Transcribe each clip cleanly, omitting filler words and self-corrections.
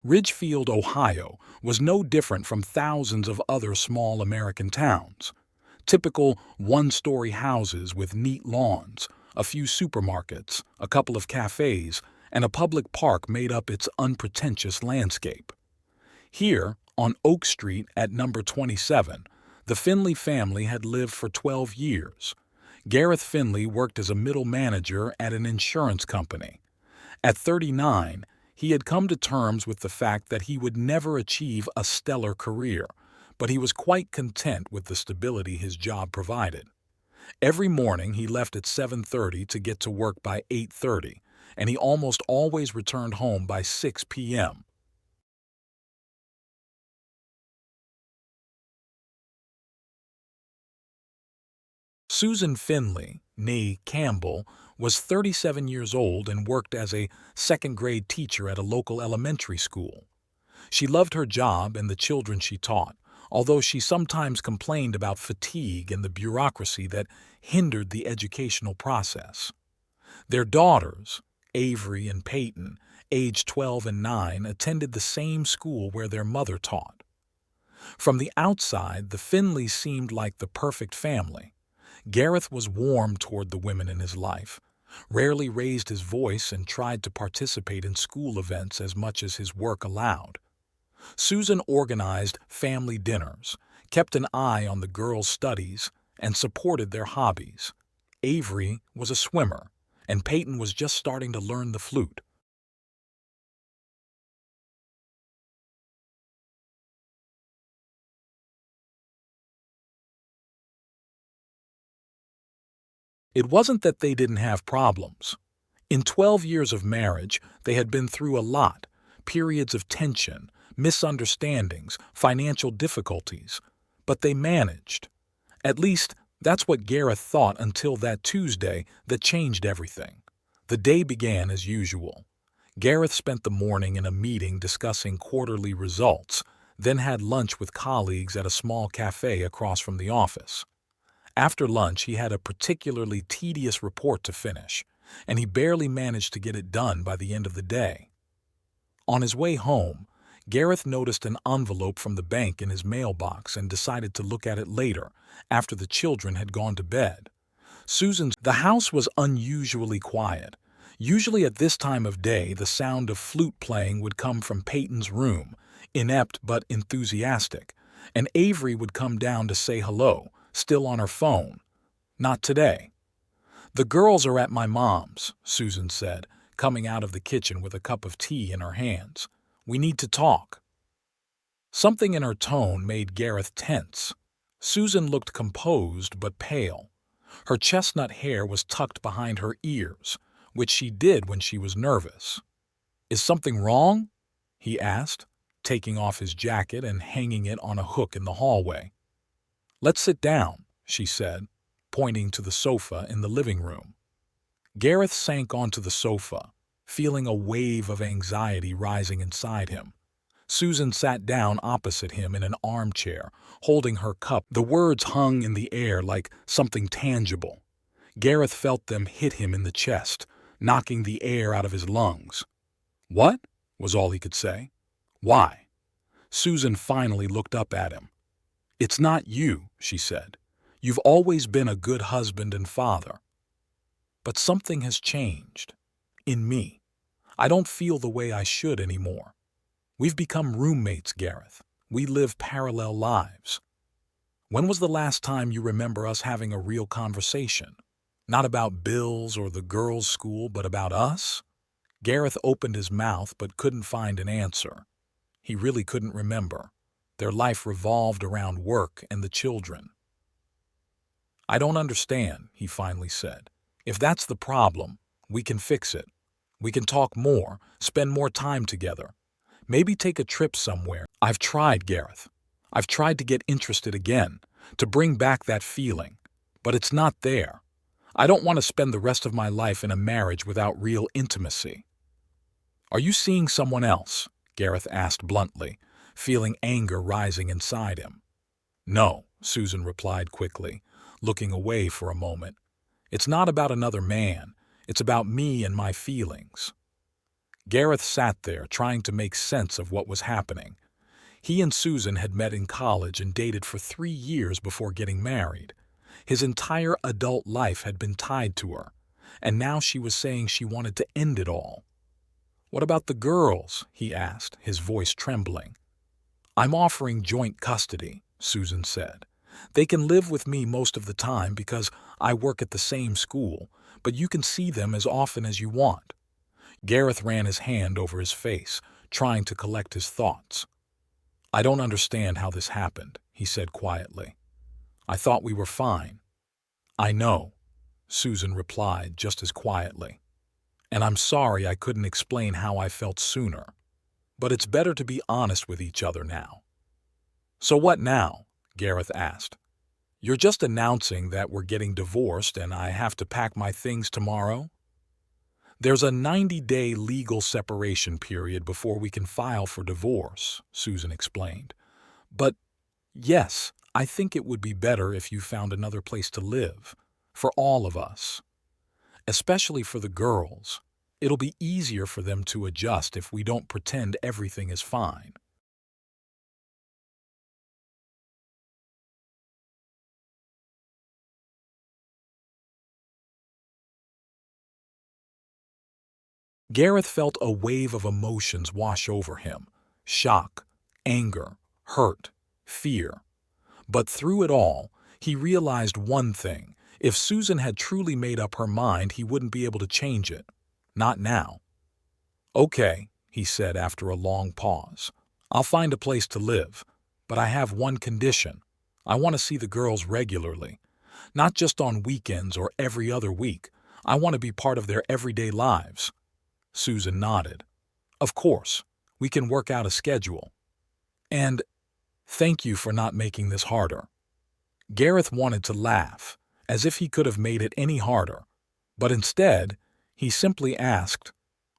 Ridgefield, Ohio, was no different from thousands of other small American towns. Typical one-story houses with neat lawns, a few supermarkets, a couple of cafes, and a public park made up its unpretentious landscape. Here, on Oak Street at number 27, the Finley family had lived for 12 years. Gareth Finley worked as a middle manager at an insurance company. At 39, he had come to terms with the fact that he would never achieve a stellar career, but he was quite content with the stability his job provided. Every morning he left at 7:30 to get to work by 8:30, and he almost always returned home by 6 p.m. Susan Finley, née Campbell, was 37 years old and worked as a second-grade teacher at a local elementary school. She loved her job and the children she taught, although she sometimes complained about fatigue and the bureaucracy that hindered the educational process. Their daughters, Avery and Peyton, aged 12 and 9, attended the same school where their mother taught. From the outside, the Finleys seemed like the perfect family. Gareth was warm toward the women in his life, rarely raised his voice, and tried to participate in school events as much as his work allowed. Susan organized family dinners, kept an eye on the girls' studies, and supported their hobbies. Avery was a swimmer, and Peyton was just starting to learn the flute. It wasn't that they didn't have problems. In 12 years of marriage, they had been through a lot: periods of tension, misunderstandings, financial difficulties. But they managed. At least, that's what Gareth thought until that Tuesday that changed everything. The day began as usual. Gareth spent the morning in a meeting discussing quarterly results, then had lunch with colleagues at a small cafe across from the office. After lunch, he had a particularly tedious report to finish, and he barely managed to get it done by the end of the day. On his way home, Gareth noticed an envelope from the bank in his mailbox and decided to look at it later, after the children had gone to bed. The house was unusually quiet. Usually at this time of day, the sound of flute playing would come from Peyton's room, inept but enthusiastic, and Avery would come down to say hello, still on her phone. Not today. "The girls are at my mom's," Susan said, coming out of the kitchen with a cup of tea in her hands. "We need to talk." Something in her tone made Gareth tense. Susan looked composed but pale. Her chestnut hair was tucked behind her ears, which she did when she was nervous. "Is something wrong?" he asked, taking off his jacket and hanging it on a hook in the hallway. "Let's sit down," she said, pointing to the sofa in the living room. Gareth sank onto the sofa, feeling a wave of anxiety rising inside him. Susan sat down opposite him in an armchair, holding her cup. The words hung in the air like something tangible. Gareth felt them hit him in the chest, knocking the air out of his lungs. "What?" was all he could say. "Why?" Susan finally looked up at him. "It's not you," she said. "You've always been a good husband and father. But something has changed. In me. I don't feel the way I should anymore. We've become roommates, Gareth. We live parallel lives. When was the last time you remember us having a real conversation? Not about bills or the girls' school, but about us?" Gareth opened his mouth but couldn't find an answer. He really couldn't remember. Their life revolved around work and the children. "I don't understand," he finally said. "If that's the problem, we can fix it. We can talk more, spend more time together. Maybe take a trip somewhere." "I've tried, Gareth. I've tried to get interested again, to bring back that feeling. But it's not there. I don't want to spend the rest of my life in a marriage without real intimacy." "Are you seeing someone else?" Gareth asked bluntly, feeling anger rising inside him. "No," Susan replied quickly, looking away for a moment. "It's not about another man. It's about me and my feelings." Gareth sat there, trying to make sense of what was happening. He and Susan had met in college and dated for 3 years before getting married. His entire adult life had been tied to her, and now she was saying she wanted to end it all. "What about the girls?" he asked, his voice trembling. "I'm offering joint custody," Susan said. "They can live with me most of the time because I work at the same school, but you can see them as often as you want." Gareth ran his hand over his face, trying to collect his thoughts. "I don't understand how this happened," he said quietly. "I thought we were fine." "I know," Susan replied just as quietly. "And I'm sorry I couldn't explain how I felt sooner. But it's better to be honest with each other now." "So what now?" Gareth asked. "You're just announcing that we're getting divorced and I have to pack my things tomorrow?" "There's a 90-day legal separation period before we can file for divorce," Susan explained. "But yes, I think it would be better if you found another place to live, for all of us. Especially for the girls. It'll be easier for them to adjust if we don't pretend everything is fine." Gareth felt a wave of emotions wash over him: shock, anger, hurt, fear. But through it all, he realized one thing: if Susan had truly made up her mind, he wouldn't be able to change it. Not now. "Okay," he said after a long pause. "I'll find a place to live, but I have one condition. I want to see the girls regularly. Not just on weekends or every other week. I want to be part of their everyday lives." Susan nodded. "Of course, we can work out a schedule. And thank you for not making this harder." Gareth wanted to laugh, as if he could have made it any harder, but instead, he simply asked,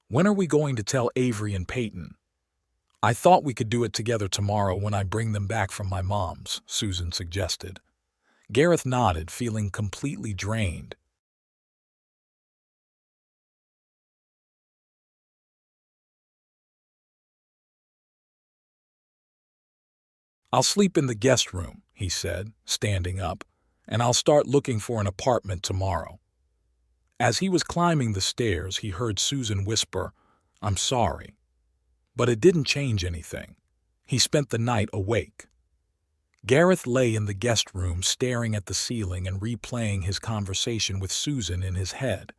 "When are we going to tell Avery and Peyton?" "I thought we could do it together tomorrow when I bring them back from my mom's," Susan suggested. Gareth nodded, feeling completely drained. "I'll sleep in the guest room," he said, standing up, "and I'll start looking for an apartment tomorrow." As he was climbing the stairs, he heard Susan whisper, "I'm sorry." But it didn't change anything. He spent the night awake. Gareth lay in the guest room staring at the ceiling and replaying his conversation with Susan in his head.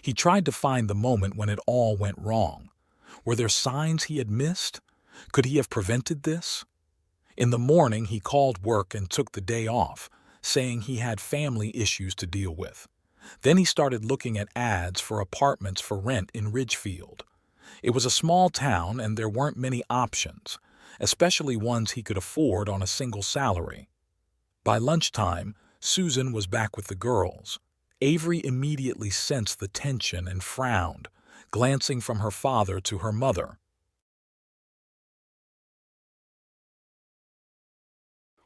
He tried to find the moment when it all went wrong. Were there signs he had missed? Could he have prevented this? In the morning, he called work and took the day off, saying he had family issues to deal with. Then he started looking at ads for apartments for rent in Ridgefield. It was a small town and there weren't many options, especially ones he could afford on a single salary. By lunchtime, Susan was back with the girls. Avery immediately sensed the tension and frowned, glancing from her father to her mother.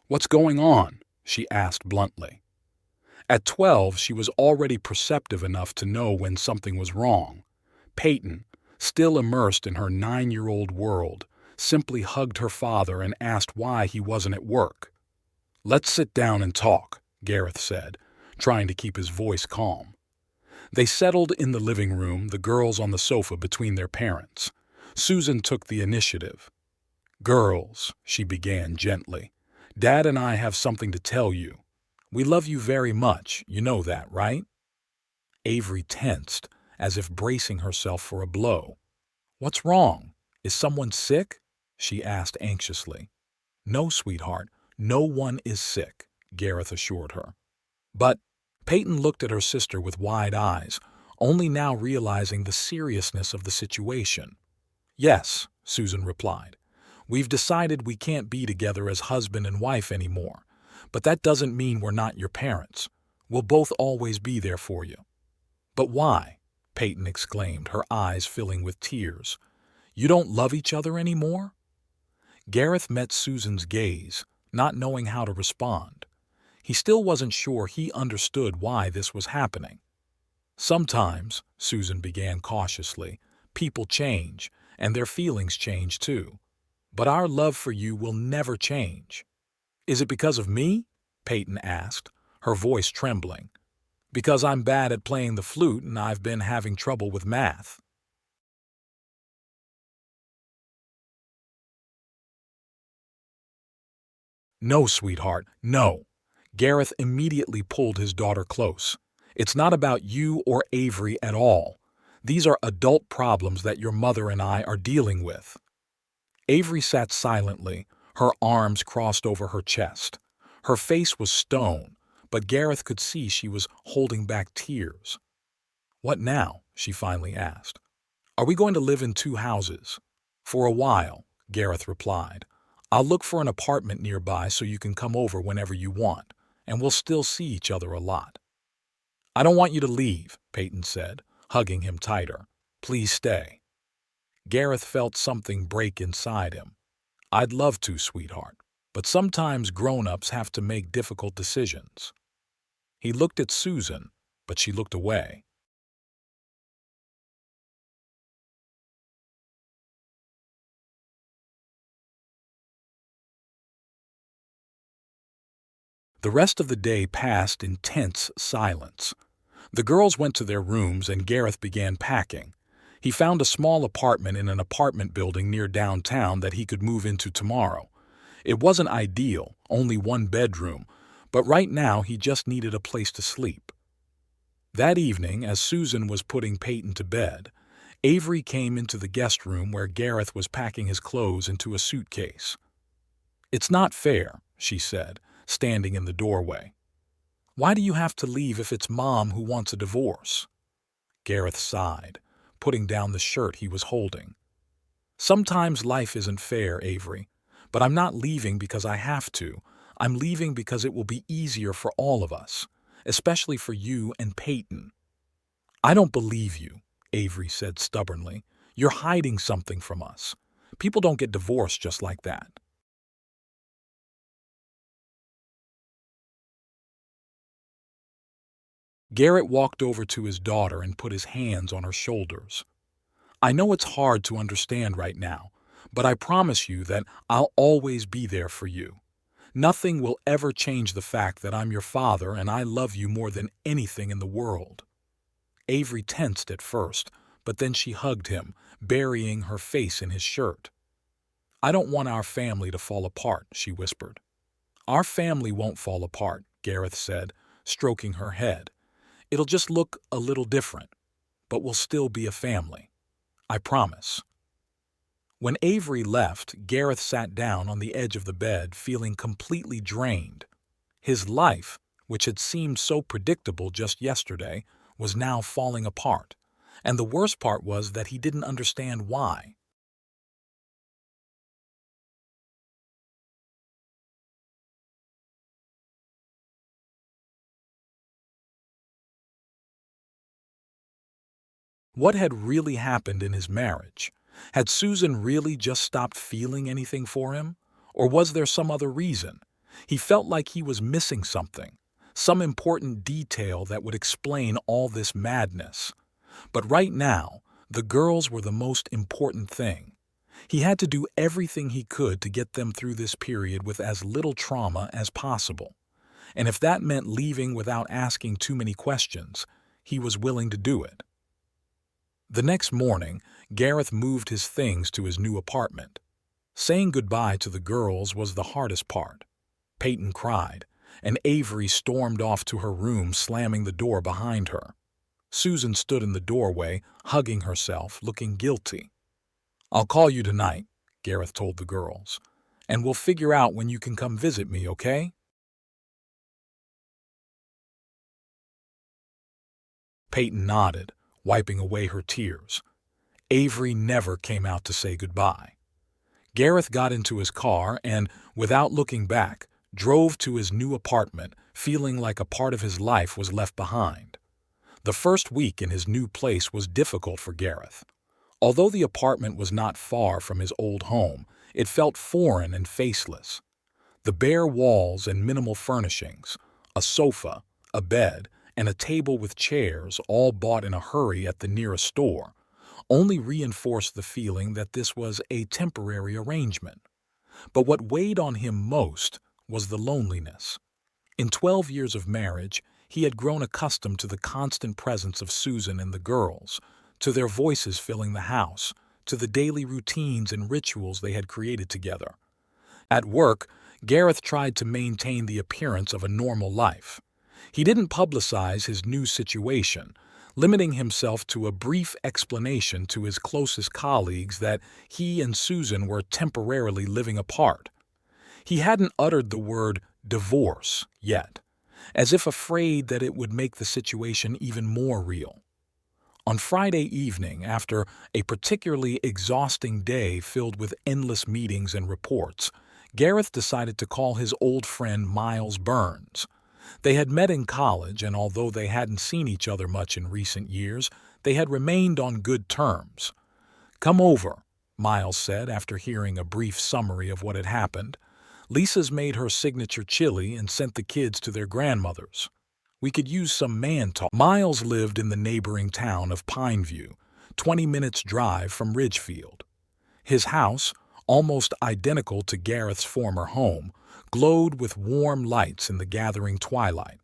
"What's going on?" she asked bluntly. At 12, she was already perceptive enough to know when something was wrong. Peyton, still immersed in her 9-year-old world, simply hugged her father and asked why he wasn't at work. "Let's sit down and talk," Gareth said, trying to keep his voice calm. They settled in the living room, the girls on the sofa between their parents. Susan took the initiative. "Girls," she began gently, "Dad and I have something to tell you. We love you very much, you know that, right?" Avery tensed, as if bracing herself for a blow. "What's wrong? Is someone sick?" she asked anxiously. "No, sweetheart, no one is sick," Gareth assured her. But Peyton looked at her sister with wide eyes, only now realizing the seriousness of the situation. "Yes," Susan replied. "We've decided we can't be together as husband and wife anymore, but that doesn't mean we're not your parents. We'll both always be there for you." "But why?" Peyton exclaimed, her eyes filling with tears. "You don't love each other anymore?" Gareth met Susan's gaze, not knowing how to respond. He still wasn't sure he understood why this was happening. "Sometimes," Susan began cautiously, People change, and their feelings change too. But our love for you will never change. Is it because of me? Peyton asked, her voice trembling. Because I'm bad at playing the flute and I've been having trouble with math. No, sweetheart, no. Gareth immediately pulled his daughter close. It's not about you or Avery at all. These are adult problems that your mother and I are dealing with. Avery sat silently, her arms crossed over her chest. Her face was stone, but Gareth could see she was holding back tears. What now? She finally asked. Are we going to live in two houses? For a while, Gareth replied. I'll look for an apartment nearby so you can come over whenever you want, and we'll still see each other a lot. I don't want you to leave, Peyton said, hugging him tighter. Please stay. Gareth felt something break inside him. I'd love to, sweetheart, but sometimes grown-ups have to make difficult decisions. He looked at Susan, but she looked away. The rest of the day passed in tense silence. The girls went to their rooms and Gareth began packing. He found a small apartment in an apartment building near downtown that he could move into tomorrow. It wasn't ideal, only one bedroom, but right now he just needed a place to sleep. That evening, as Susan was putting Peyton to bed, Avery came into the guest room where Gareth was packing his clothes into a suitcase. It's not fair, she said, standing in the doorway. Why do you have to leave if it's Mom who wants a divorce? Gareth sighed, putting down the shirt he was holding. Sometimes life isn't fair, Avery, but I'm not leaving because I have to. I'm leaving because it will be easier for all of us, especially for you and Peyton. I don't believe you, Avery said stubbornly. You're hiding something from us. People don't get divorced just like that. Garrett walked over to his daughter and put his hands on her shoulders. I know it's hard to understand right now, but I promise you that I'll always be there for you. Nothing will ever change the fact that I'm your father and I love you more than anything in the world. Avery tensed at first, but then she hugged him, burying her face in his shirt. I don't want our family to fall apart, she whispered. Our family won't fall apart, Gareth said, stroking her head. It'll just look a little different, but we'll still be a family. I promise. When Avery left, Gareth sat down on the edge of the bed, feeling completely drained. His life, which had seemed so predictable just yesterday, was now falling apart, and the worst part was that he didn't understand why. What had really happened in his marriage? Had Susan really just stopped feeling anything for him? Or was there some other reason? He felt like he was missing something, some important detail that would explain all this madness. But right now, the girls were the most important thing. He had to do everything he could to get them through this period with as little trauma as possible. And if that meant leaving without asking too many questions, he was willing to do it. The next morning, Gareth moved his things to his new apartment. Saying goodbye to the girls was the hardest part. Peyton cried, and Avery stormed off to her room, slamming the door behind her. Susan stood in the doorway, hugging herself, looking guilty. I'll call you tonight, Gareth told the girls, and we'll figure out when you can come visit me, okay? Peyton nodded, wiping away her tears. Avery never came out to say goodbye. Gareth got into his car and, without looking back, drove to his new apartment, feeling like a part of his life was left behind. The first week in his new place was difficult for Gareth. Although the apartment was not far from his old home, it felt foreign and faceless. The bare walls and minimal furnishings, a sofa, a bed, and a table with chairs, all bought in a hurry at the nearest store, only reinforced the feeling that this was a temporary arrangement. But what weighed on him most was the loneliness. In 12 years of marriage, he had grown accustomed to the constant presence of Susan and the girls, to their voices filling the house, to the daily routines and rituals they had created together. At work, Gareth tried to maintain the appearance of a normal life. He didn't publicize his new situation, limiting himself to a brief explanation to his closest colleagues that he and Susan were temporarily living apart. He hadn't uttered the word divorce yet, as if afraid that it would make the situation even more real. On Friday evening, after a particularly exhausting day filled with endless meetings and reports, Gareth decided to call his old friend Miles Burns. They had met in college, and although they hadn't seen each other much in recent years, they had remained on good terms. "Come over," Miles said after hearing a brief summary of what had happened. "Lisa's made her signature chili and sent the kids to their grandmother's. We could use some man talk." Miles lived in the neighboring town of Pineview, 20 minutes' drive from Ridgefield. His house, almost identical to Gareth's former home, glowed with warm lights in the gathering twilight.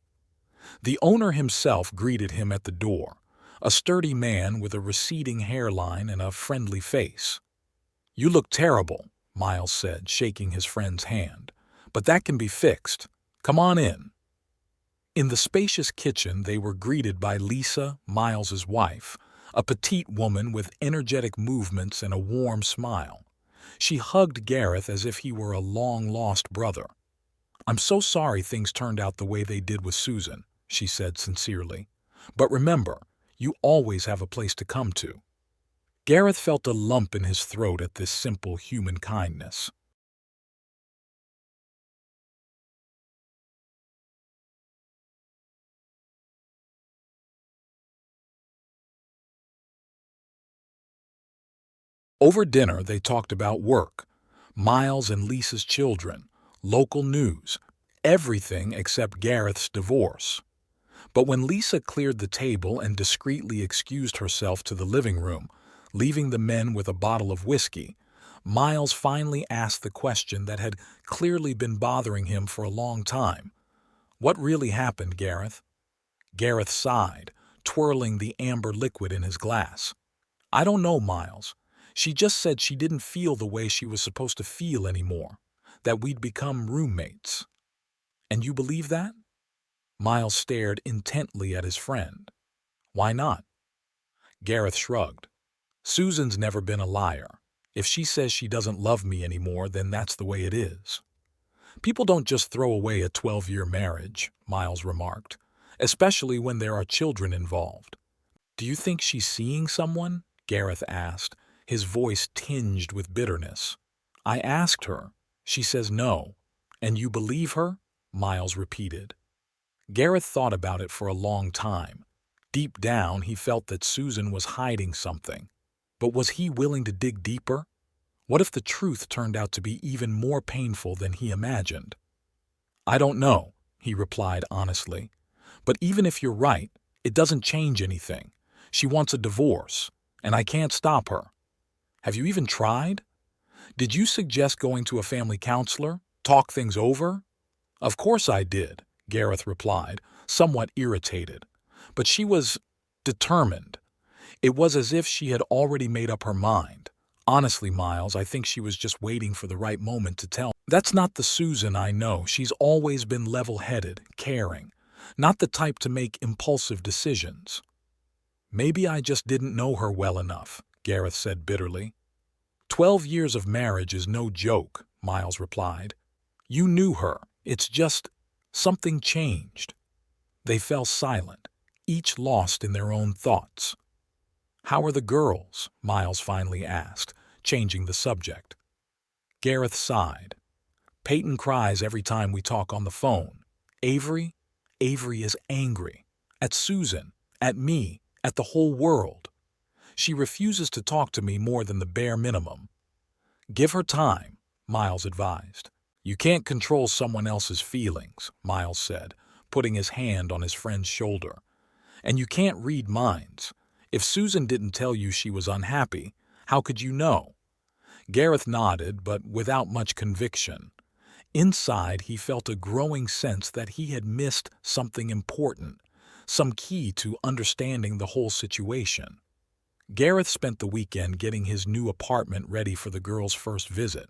The owner himself greeted him at the door, a sturdy man with a receding hairline and a friendly face. "You look terrible," Miles said, shaking his friend's hand, "but that can be fixed. Come on in." In the spacious kitchen, they were greeted by Lisa, Miles's wife, a petite woman with energetic movements and a warm smile. She hugged Gareth as if he were a long-lost brother. "I'm so sorry things turned out the way they did with Susan," she said sincerely. "But remember, you always have a place to come to." Gareth felt a lump in his throat at this simple human kindness. Over dinner, they talked about work, Miles and Lisa's children, local news, everything except Gareth's divorce. But when Lisa cleared the table and discreetly excused herself to the living room, leaving the men with a bottle of whiskey, Miles finally asked the question that had clearly been bothering him for a long time. "What really happened, Gareth?" Gareth sighed, twirling the amber liquid in his glass. "I don't know, Miles. She just said she didn't feel the way she was supposed to feel anymore, that we'd become roommates." "And you believe that?" Miles stared intently at his friend. "Why not?" Gareth shrugged. "Susan's never been a liar. If she says she doesn't love me anymore, then that's the way it is." "People don't just throw away a 12-year marriage," Miles remarked, "especially when there are children involved." "Do you think she's seeing someone?" Gareth asked, his voice tinged with bitterness. "I asked her. She says no." "And you believe her?" Miles repeated. Gareth thought about it for a long time. Deep down, he felt that Susan was hiding something. But was he willing to dig deeper? What if the truth turned out to be even more painful than he imagined? "I don't know," he replied honestly. "But even if you're right, it doesn't change anything. She wants a divorce, and I can't stop her." "Have you even tried? Did you suggest going to a family counselor? Talk things over?" "Of course I did," Gareth replied, somewhat irritated. "But she was determined. It was as if she had already made up her mind. Honestly, Miles, I think she was just waiting for the right moment to tell me. That's not the Susan I know. She's always been level-headed, caring, not the type to make impulsive decisions." "Maybe I just didn't know her well enough," Gareth said bitterly. 12 years of marriage is no joke," Miles replied. "You knew her. It's just something changed." They fell silent, each lost in their own thoughts. "How are the girls?" Miles finally asked, changing the subject. Gareth sighed. "Peyton cries every time we talk on the phone. Avery? Avery is angry. At Susan, at me, at the whole world. She refuses to talk to me more than the bare minimum." "Give her time," Miles advised. "You can't control someone else's feelings," Miles said, putting his hand on his friend's shoulder. "And you can't read minds. If Susan didn't tell you she was unhappy, how could you know? Gareth nodded, but without much conviction. Inside, he felt a growing sense that he had missed something important, some key to understanding the whole situation. Gareth spent the weekend getting his new apartment ready for the girls' first visit.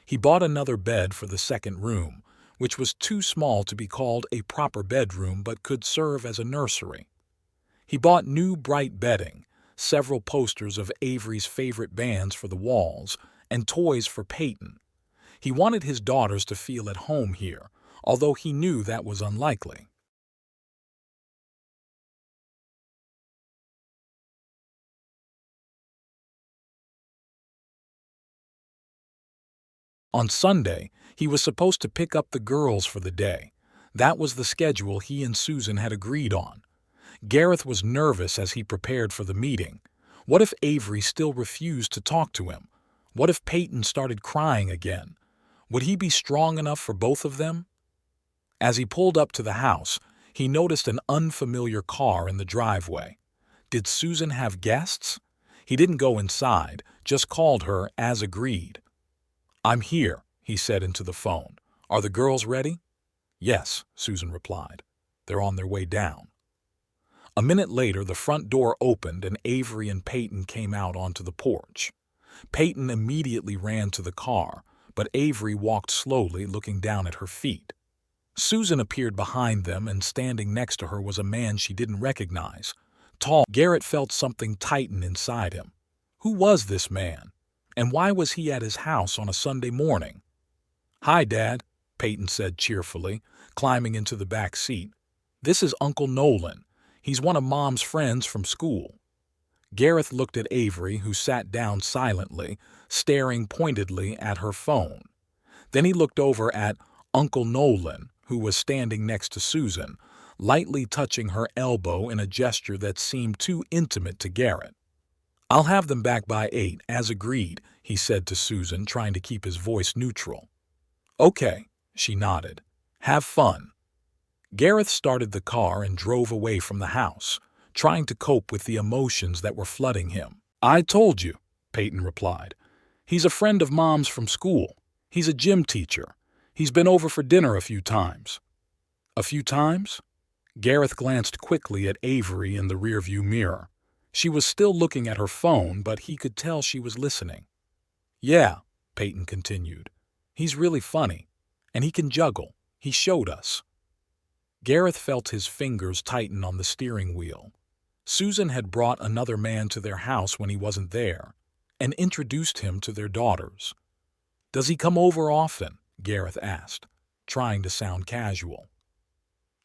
He bought another bed for the second room, which was too small to be called a proper bedroom but could serve as a nursery. He bought new bright bedding, several posters of Avery's favorite bands for the walls, and toys for Peyton. He wanted his daughters to feel at home here, although he knew that was unlikely. On Sunday, he was supposed to pick up the girls for the day. That was the schedule he and Susan had agreed on. Gareth was nervous as he prepared for the meeting. What if Avery still refused to talk to him? What if Peyton started crying again? Would he be strong enough for both of them? As he pulled up to the house, he noticed an unfamiliar car in the driveway. Did Susan have guests? He didn't go inside, just called her as agreed. "I'm here," he said into the phone. "Are the girls ready?" "Yes," Susan replied. "They're on their way down." A minute later, the front door opened and Avery and Peyton came out onto the porch. Peyton immediately ran to the car, but Avery walked slowly, looking down at her feet. Susan appeared behind them, and standing next to her was a man she didn't recognize. Tall, Garrett felt something tighten inside him. Who was this man? And why was he at his house on a Sunday morning? "Hi, Dad," Peyton said cheerfully, climbing into the back seat. "This is Uncle Nolan. He's one of Mom's friends from school." Gareth looked at Avery, who sat down silently, staring pointedly at her phone. Then he looked over at Uncle Nolan, who was standing next to Susan, lightly touching her elbow in a gesture that seemed too intimate to Garrett. "I'll have them back by 8, as agreed," he said to Susan, trying to keep his voice neutral. "Okay," she nodded. "Have fun." Gareth started the car and drove away from the house, trying to cope with the emotions that were flooding him. "I told you," Peyton replied. "He's a friend of Mom's from school. He's a gym teacher. He's been over for dinner a few times." "A few times?" Gareth glanced quickly at Avery in the rearview mirror. She was still looking at her phone, but he could tell she was listening. "Yeah," Peyton continued. "He's really funny, and he can juggle. He showed us." Gareth felt his fingers tighten on the steering wheel. Susan had brought another man to their house when he wasn't there, and introduced him to their daughters. "Does he come over often?" Gareth asked, trying to sound casual.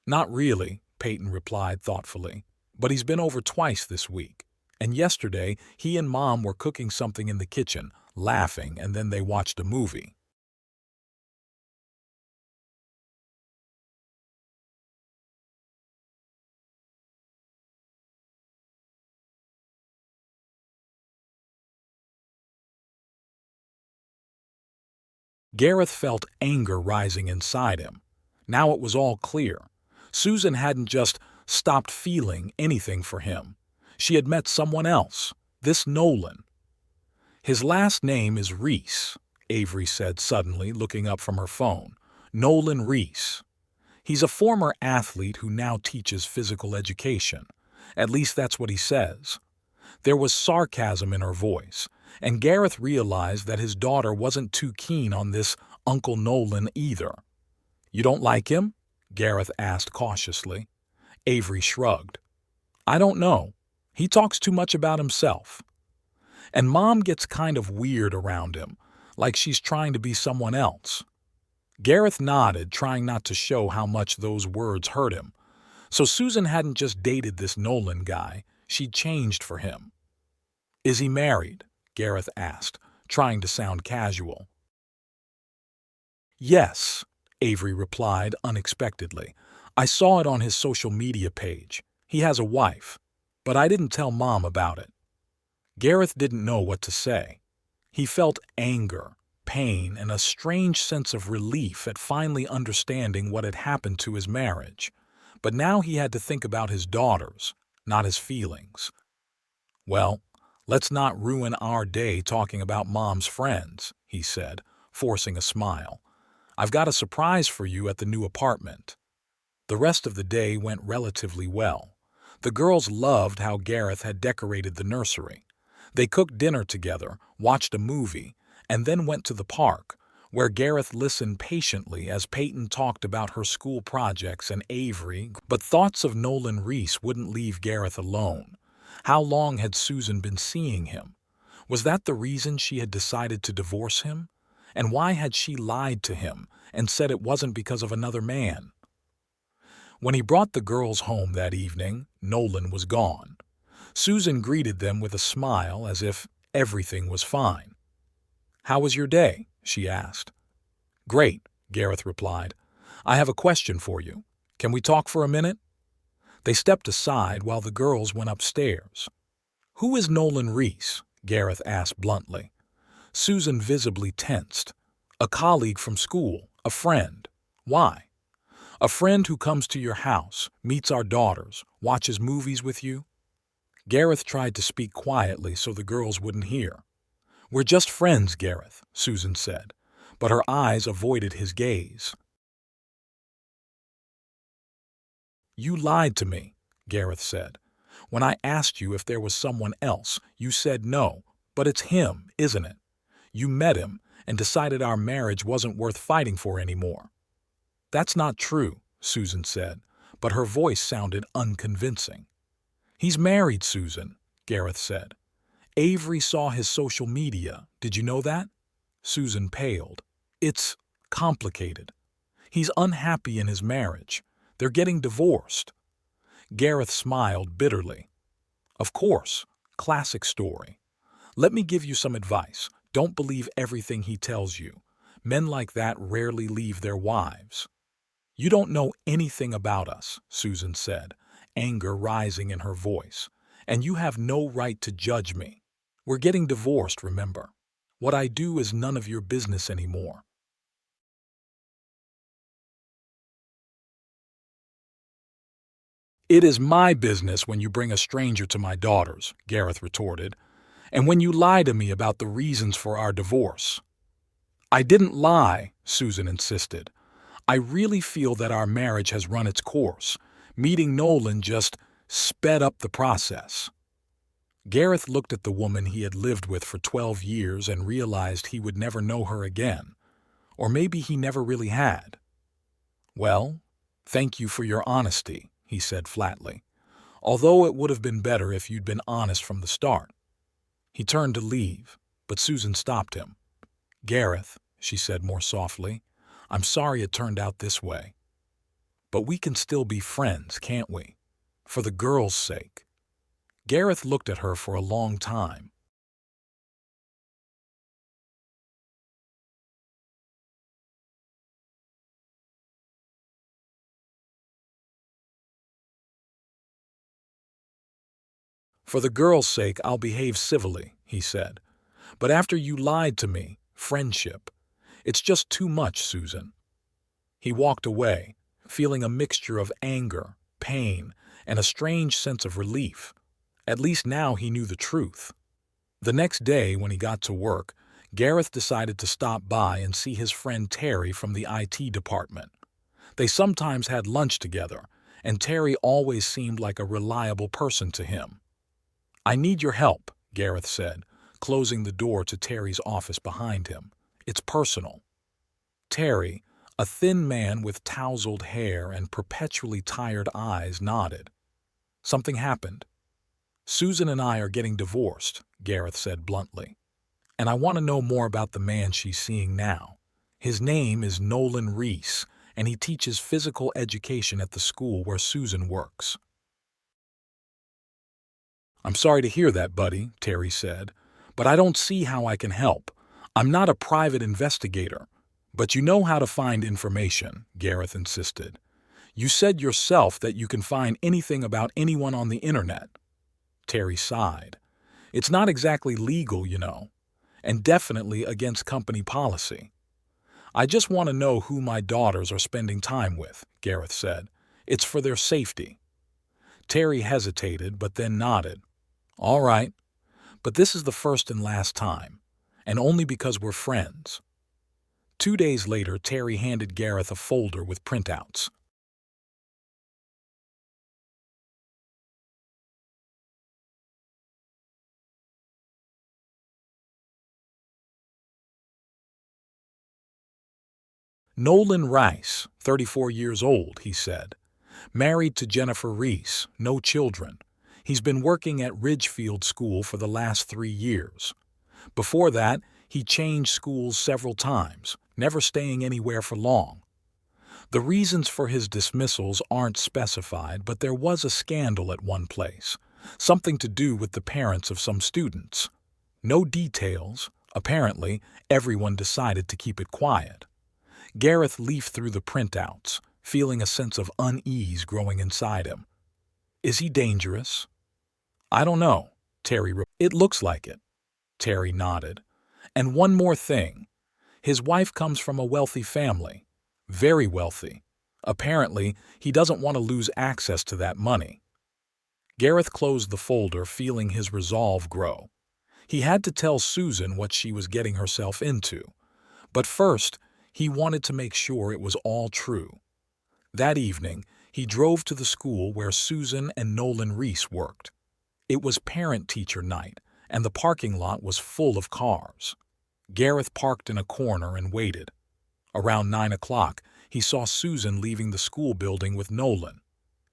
"Not really," Peyton replied thoughtfully, "but he's been over twice this week. And yesterday, he and Mom were cooking something in the kitchen, laughing, and then they watched a movie." Gareth felt anger rising inside him. Now it was all clear. Susan hadn't just stopped feeling anything for him. She had met someone else, this Nolan. "His last name is Reese," Avery said suddenly, looking up from her phone. "Nolan Reese. He's a former athlete who now teaches physical education. At least that's what he says." There was sarcasm in her voice, and Gareth realized that his daughter wasn't too keen on this Uncle Nolan either. "You don't like him?" Gareth asked cautiously. Avery shrugged. "I don't know. He talks too much about himself. And Mom gets kind of weird around him, like she's trying to be someone else." Gareth nodded, trying not to show how much those words hurt him. So Susan hadn't just dated this Nolan guy, she'd changed for him. "Is he married?" Gareth asked, trying to sound casual. "Yes," Avery replied unexpectedly. "I saw it on his social media page. He has a wife. But I didn't tell Mom about it." Gareth didn't know what to say. He felt anger, pain, and a strange sense of relief at finally understanding what had happened to his marriage. But now he had to think about his daughters, not his feelings. Well, let's not ruin our day talking about Mom's friends, he said, forcing a smile. I've got a surprise for you at the new apartment. The rest of the day went relatively well. The girls loved how Gareth had decorated the nursery. They cooked dinner together, watched a movie, and then went to the park, where Gareth listened patiently as Peyton talked about her school projects and Avery, but thoughts of Nolan Reese wouldn't leave Gareth alone. How long had Susan been seeing him? Was that the reason she had decided to divorce him? And why had she lied to him and said it wasn't because of another man? When he brought the girls home that evening, Nolan was gone. Susan greeted them with a smile as if everything was fine. "How was your day?" she asked. "Great," Gareth replied. "I have a question for you. Can we talk for a minute?" They stepped aside while the girls went upstairs. "Who is Nolan Reese?" Gareth asked bluntly. Susan visibly tensed. "A colleague from school, a friend. Why?" "A friend who comes to your house, meets our daughters, watches movies with you." Gareth tried to speak quietly so the girls wouldn't hear. "We're just friends, Gareth," Susan said, but her eyes avoided his gaze. "You lied to me," Gareth said. "When I asked you if there was someone else, you said no, but it's him, isn't it? You met him and decided our marriage wasn't worth fighting for anymore." "That's not true," Susan said, but her voice sounded unconvincing. "He's married, Susan," Gareth said. "Avery saw his social media. Did you know that?" Susan paled. "It's complicated. He's unhappy in his marriage. They're getting divorced." Gareth smiled bitterly. "Of course. Classic story. Let me give you some advice. Don't believe everything he tells you. Men like that rarely leave their wives." "You don't know anything about us," Susan said, anger rising in her voice, "and you have no right to judge me. We're getting divorced, remember. What I do is none of your business anymore." "It is my business when you bring a stranger to my daughters," Gareth retorted, "and when you lie to me about the reasons for our divorce." "I didn't lie," Susan insisted. "I really feel that our marriage has run its course. Meeting Nolan just sped up the process." Gareth looked at the woman he had lived with for 12 years and realized he would never know her again. Or maybe he never really had. "Well, thank you for your honesty," he said flatly. "Although it would have been better if you'd been honest from the start." He turned to leave, but Susan stopped him. "Gareth," she said more softly, "I'm sorry it turned out this way. But we can still be friends, can't we? For the girls' sake." Gareth looked at her for a long time. "For the girls' sake, I'll behave civilly," he said. "But after you lied to me, friendship. It's just too much, Susan." He walked away, feeling a mixture of anger, pain, and a strange sense of relief. At least now he knew the truth. The next day, when he got to work, Gareth decided to stop by and see his friend Terry from the IT department. They sometimes had lunch together, and Terry always seemed like a reliable person to him. "I need your help," Gareth said, closing the door to Terry's office behind him. "It's personal." Terry, a thin man with tousled hair and perpetually tired eyes, nodded. "Something happened." "Susan and I are getting divorced," Gareth said bluntly. "And I want to know more about the man she's seeing now. His name is Nolan Reese, and he teaches physical education at the school where Susan works." "I'm sorry to hear that, buddy," Terry said, "but I don't see how I can help. I'm not a private investigator." "But you know how to find information," Gareth insisted. "You said yourself that you can find anything about anyone on the internet." Terry sighed. "It's not exactly legal, you know, and definitely against company policy." "I just want to know who my daughters are spending time with," Gareth said. "It's for their safety." Terry hesitated, but then nodded. All right, but this is the first and last time, and only because we're friends. 2 days later, Terry handed Gareth a folder with printouts. Nolan Rice, 34 years old, he said. Married to Jennifer Reese, no children. He's been working at Ridgefield School for the last 3 years. Before that, he changed schools several times, never staying anywhere for long. The reasons for his dismissals aren't specified, but there was a scandal at one place, something to do with the parents of some students. No details. Apparently, everyone decided to keep it quiet. Gareth leafed through the printouts, feeling a sense of unease growing inside him. Is he dangerous? I don't know, It looks like it. Terry nodded. And one more thing. His wife comes from a wealthy family. Very wealthy. Apparently, he doesn't want to lose access to that money. Gareth closed the folder, feeling his resolve grow. He had to tell Susan what she was getting herself into. But first, he wanted to make sure it was all true. That evening, he drove to the school where Susan and Nolan Reese worked. It was parent-teacher night, and the parking lot was full of cars. Gareth parked in a corner and waited. Around 9 o'clock, he saw Susan leaving the school building with Nolan.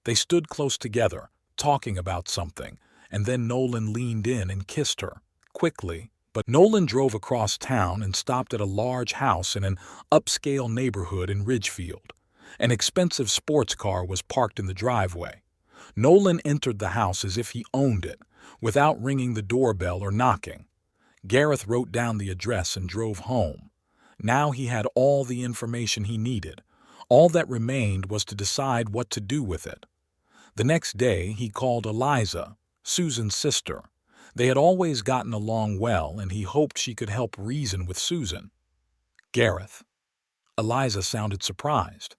They stood close together, talking about something, and then Nolan leaned in and kissed her, quickly. But Nolan drove across town and stopped at a large house in an upscale neighborhood in Ridgefield. An expensive sports car was parked in the driveway. Nolan entered the house as if he owned it, without ringing the doorbell or knocking. Gareth wrote down the address and drove home. Now he had all the information he needed. All that remained was to decide what to do with it. The next day, he called Eliza, Susan's sister. They had always gotten along well, and he hoped she could help reason with Susan. Gareth. Eliza sounded surprised.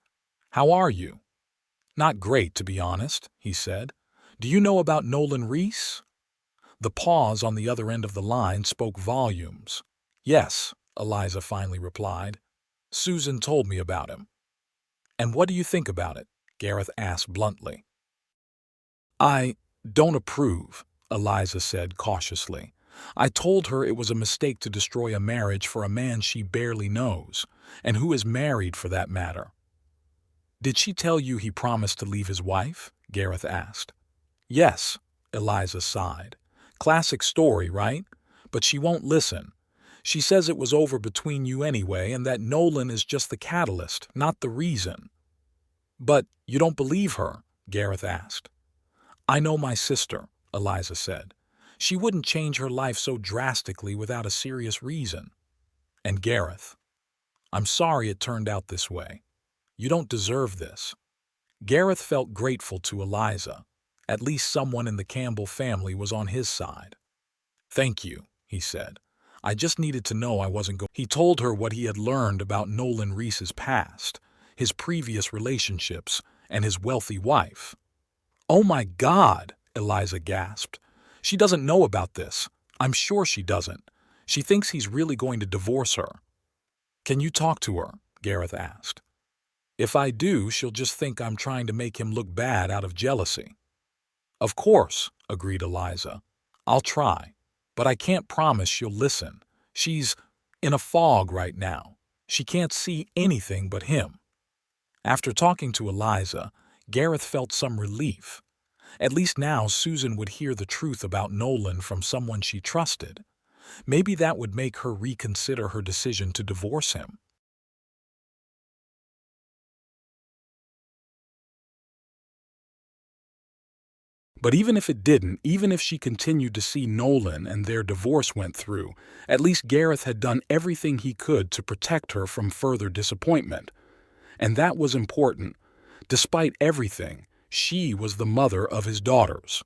How are you? Not great, to be honest, he said. Do you know about Nolan Reese? The pause on the other end of the line spoke volumes. Yes, Eliza finally replied. Susan told me about him. And what do you think about it? Gareth asked bluntly. I don't approve, Eliza said cautiously. I told her it was a mistake to destroy a marriage for a man she barely knows, and who is married for that matter. Did she tell you he promised to leave his wife? Gareth asked. Yes, Eliza sighed. Classic story, right? But she won't listen. She says it was over between you anyway and that Nolan is just the catalyst, not the reason. But you don't believe her? Gareth asked. I know my sister, Eliza said. She wouldn't change her life so drastically without a serious reason. And Gareth, I'm sorry it turned out this way. You don't deserve this. Gareth felt grateful to Eliza. At least someone in the Campbell family was on his side. Thank you, he said. I just needed to know I wasn't going. He told her what he had learned about Nolan Reese's past, his previous relationships, and his wealthy wife. Oh my God, Eliza gasped. She doesn't know about this. I'm sure she doesn't. She thinks he's really going to divorce her. Can you talk to her? Gareth asked. If I do, she'll just think I'm trying to make him look bad out of jealousy. Of course, agreed Eliza. I'll try, but I can't promise she'll listen. She's in a fog right now. She can't see anything but him. After talking to Eliza, Gareth felt some relief. At least now Susan would hear the truth about Nolan from someone she trusted. Maybe that would make her reconsider her decision to divorce him. But even if it didn't, even if she continued to see Nolan and their divorce went through, at least Gareth had done everything he could to protect her from further disappointment. And that was important. Despite everything, she was the mother of his daughters.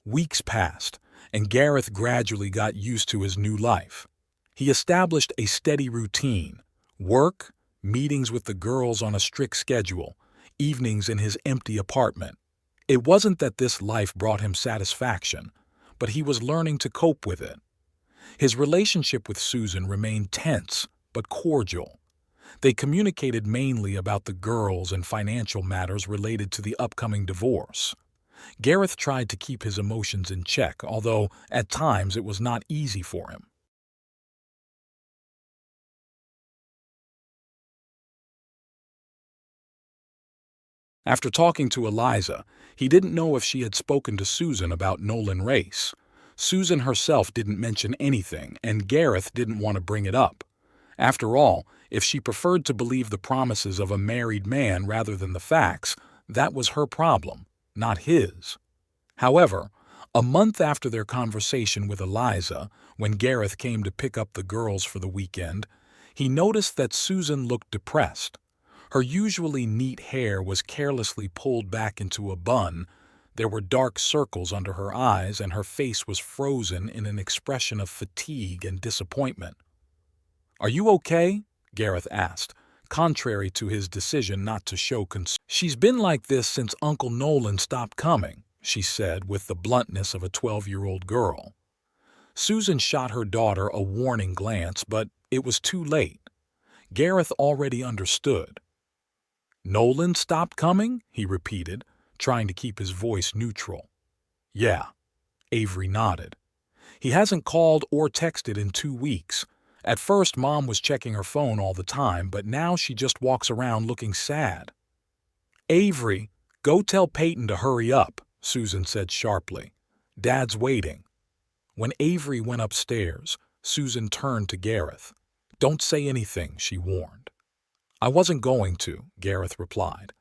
Weeks passed, and Gareth gradually got used to his new life. He established a steady routine: work, meetings with the girls on a strict schedule, evenings in his empty apartment. It wasn't that this life brought him satisfaction, but he was learning to cope with it. His relationship with Susan remained tense but cordial. They communicated mainly about the girls and financial matters related to the upcoming divorce. Gareth tried to keep his emotions in check, although at times it was not easy for him. After talking to Eliza, he didn't know if she had spoken to Susan about Nolan Race. Susan herself didn't mention anything, and Gareth didn't want to bring it up. After all, if she preferred to believe the promises of a married man rather than the facts, that was her problem, not his. However, a month after their conversation with Eliza, when Gareth came to pick up the girls for the weekend, he noticed that Susan looked depressed. Her usually neat hair was carelessly pulled back into a bun, there were dark circles under her eyes, and her face was frozen in an expression of fatigue and disappointment. "Are you okay?" Gareth asked, contrary to his decision not to show concern. "She's been like this since Uncle Nolan stopped coming," she said with the bluntness of a 12-year-old girl. Susan shot her daughter a warning glance, but it was too late. Gareth already understood. "Nolan stopped coming?" he repeated, trying to keep his voice neutral. "Yeah," Avery nodded. "He hasn't called or texted in 2 weeks. At first, Mom was checking her phone all the time, but now she just walks around looking sad." "Avery, go tell Peyton to hurry up," Susan said sharply. "Dad's waiting." When Avery went upstairs, Susan turned to Gareth. "Don't say anything," she warned. "I wasn't going to," Gareth replied.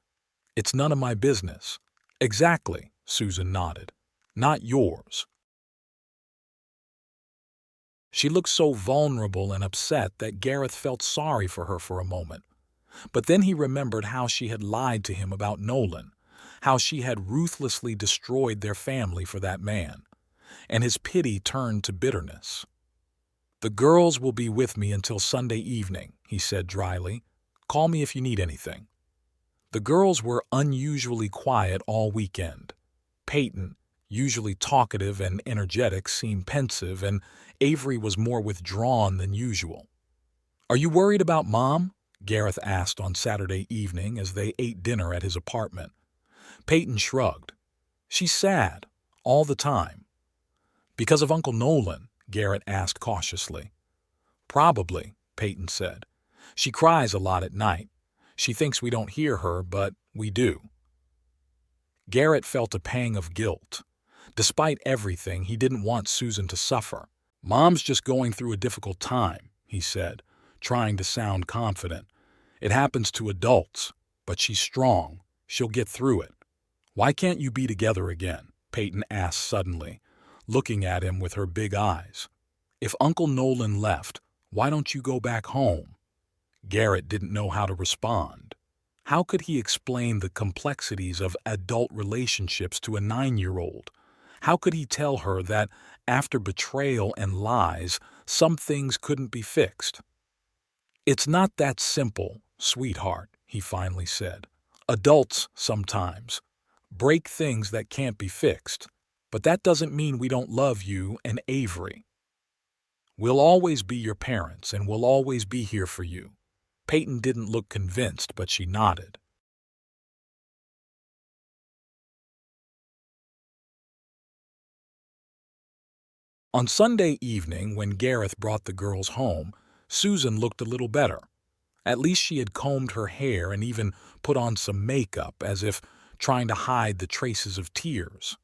"It's none of my business." "Exactly," Susan nodded. "Not yours." She looked so vulnerable and upset that Gareth felt sorry for her for a moment. But then he remembered how she had lied to him about Nolan, how she had ruthlessly destroyed their family for that man, and his pity turned to bitterness. "The girls will be with me until Sunday evening," he said dryly. "Call me if you need anything." The girls were unusually quiet all weekend. Peyton, usually talkative and energetic, seemed pensive, and Avery was more withdrawn than usual. "Are you worried about Mom?" Gareth asked on Saturday evening as they ate dinner at his apartment. Peyton shrugged. "She's sad, all the time." "Because of Uncle Nolan?" Gareth asked cautiously. "Probably," Peyton said. "She cries a lot at night. She thinks we don't hear her, but we do." Gareth felt a pang of guilt. Despite everything, he didn't want Susan to suffer. "Mom's just going through a difficult time," he said, trying to sound confident. "It happens to adults, but she's strong. She'll get through it." "Why can't you be together again?" Peyton asked suddenly, looking at him with her big eyes. "If Uncle Nolan left, why don't you go back home?" Gareth didn't know how to respond. How could he explain the complexities of adult relationships to a 9-year-old? How could he tell her that after betrayal and lies, some things couldn't be fixed? "It's not that simple, sweetheart," he finally said. "Adults, sometimes, break things that can't be fixed, but that doesn't mean we don't love you and Avery. We'll always be your parents, and we'll always be here for you." Peyton didn't look convinced, but she nodded. On Sunday evening, when Gareth brought the girls home, Susan looked a little better. At least she had combed her hair and even put on some makeup, as if trying to hide the traces of tears.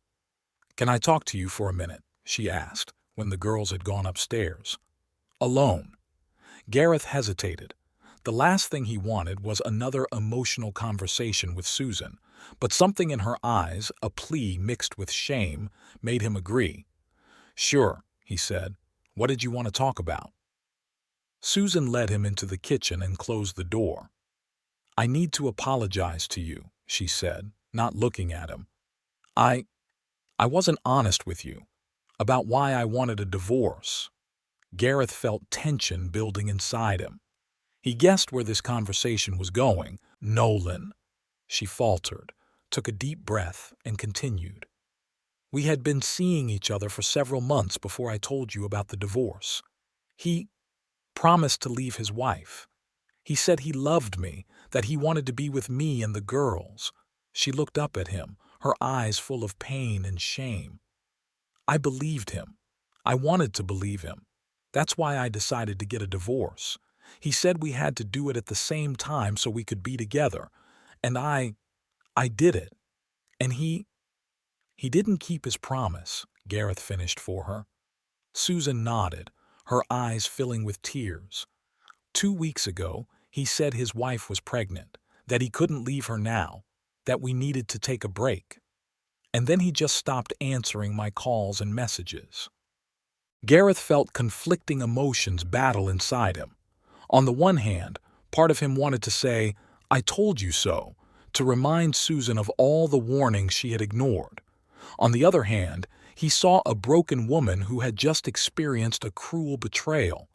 "Can I talk to you for a minute?" she asked, when the girls had gone upstairs. "Alone." Gareth hesitated. The last thing he wanted was another emotional conversation with Susan, but something in her eyes, a plea mixed with shame, made him agree. "Sure," he said. "What did you want to talk about?" Susan led him into the kitchen and closed the door. "I need to apologize to you," she said, not looking at him. I wasn't honest with you about why I wanted a divorce." Gareth felt tension building inside him. He guessed where this conversation was going. "Nolan," she faltered, took a deep breath, and continued. We had been seeing each other for several months before I told you about the divorce. He promised to leave his wife. He said he loved me, that he wanted to be with me and the girls. She looked up at him, her eyes full of pain and shame. I believed him. I wanted to believe him. That's why I decided to get a divorce. He said we had to do it at the same time so we could be together. And I did it. And he didn't keep his promise, Gareth finished for her. Susan nodded, her eyes filling with tears. 2 weeks ago, he said his wife was pregnant, that he couldn't leave her now, that we needed to take a break. And then he just stopped answering my calls and messages. Gareth felt conflicting emotions battle inside him. On the one hand, part of him wanted to say, "I told you so," to remind Susan of all the warnings she had ignored. On the other hand, he saw a broken woman who had just experienced a cruel betrayal.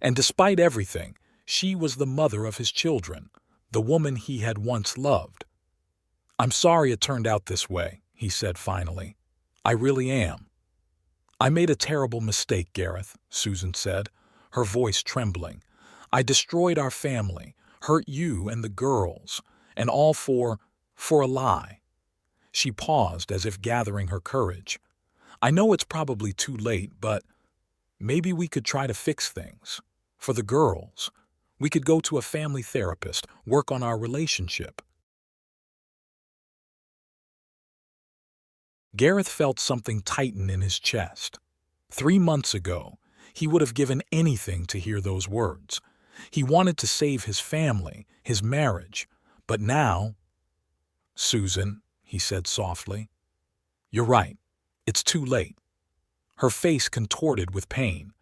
And despite everything, she was the mother of his children, the woman he had once loved. "I'm sorry it turned out this way," he said finally. "I really am." "I made a terrible mistake, Gareth," Susan said, her voice trembling. "I destroyed our family, hurt you and the girls, and all for a lie." She paused as if gathering her courage. "I know it's probably too late, but maybe we could try to fix things. For the girls. We could go to a family therapist, work on our relationship." Gareth felt something tighten in his chest. 3 months ago, he would have given anything to hear those words. He wanted to save his family, his marriage. But now, "Susan," he said softly, "you're right. It's too late." Her face contorted with pain.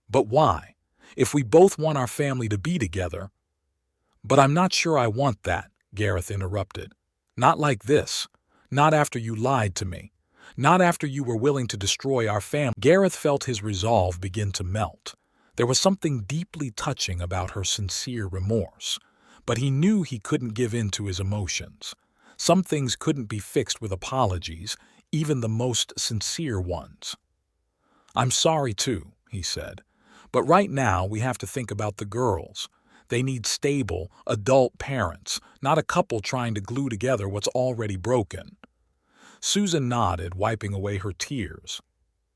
"But why? If we both want our family to be together—" "But I'm not sure I want that," Gareth interrupted. "Not like this. Not after you lied to me. Not after you were willing to destroy our family." Gareth felt his resolve begin to melt. There was something deeply touching about her sincere remorse. But he knew he couldn't give in to his emotions. Some things couldn't be fixed with apologies, even the most sincere ones. "I'm sorry too," he said. "But right now we have to think about the girls. They need stable, adult parents, not a couple trying to glue together what's already broken." Susan nodded, wiping away her tears.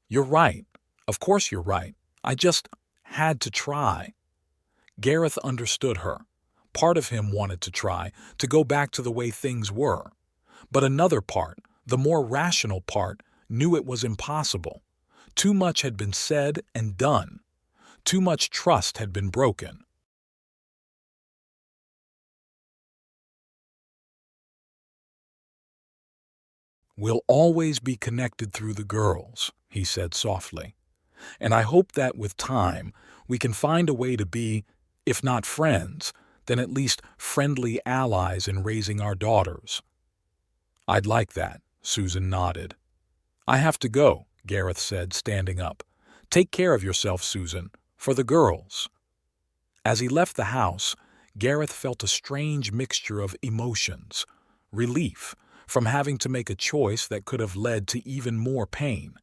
"You're right. Of course you're right. I just had to try." Gareth understood her. Part of him wanted to try, to go back to the way things were. But another part, the more rational part, knew it was impossible. Too much had been said and done. Too much trust had been broken. "We'll always be connected through the girls," he said softly. "And I hope that with time we can find a way to be, if not friends, then at least friendly allies in raising our daughters." "I'd like that," Susan nodded. "I have to go," Gareth said, standing up. "Take care of yourself, Susan, for the girls." As he left the house, Gareth felt a strange mixture of emotions. Relief from having to make a choice that could have led to even more pain.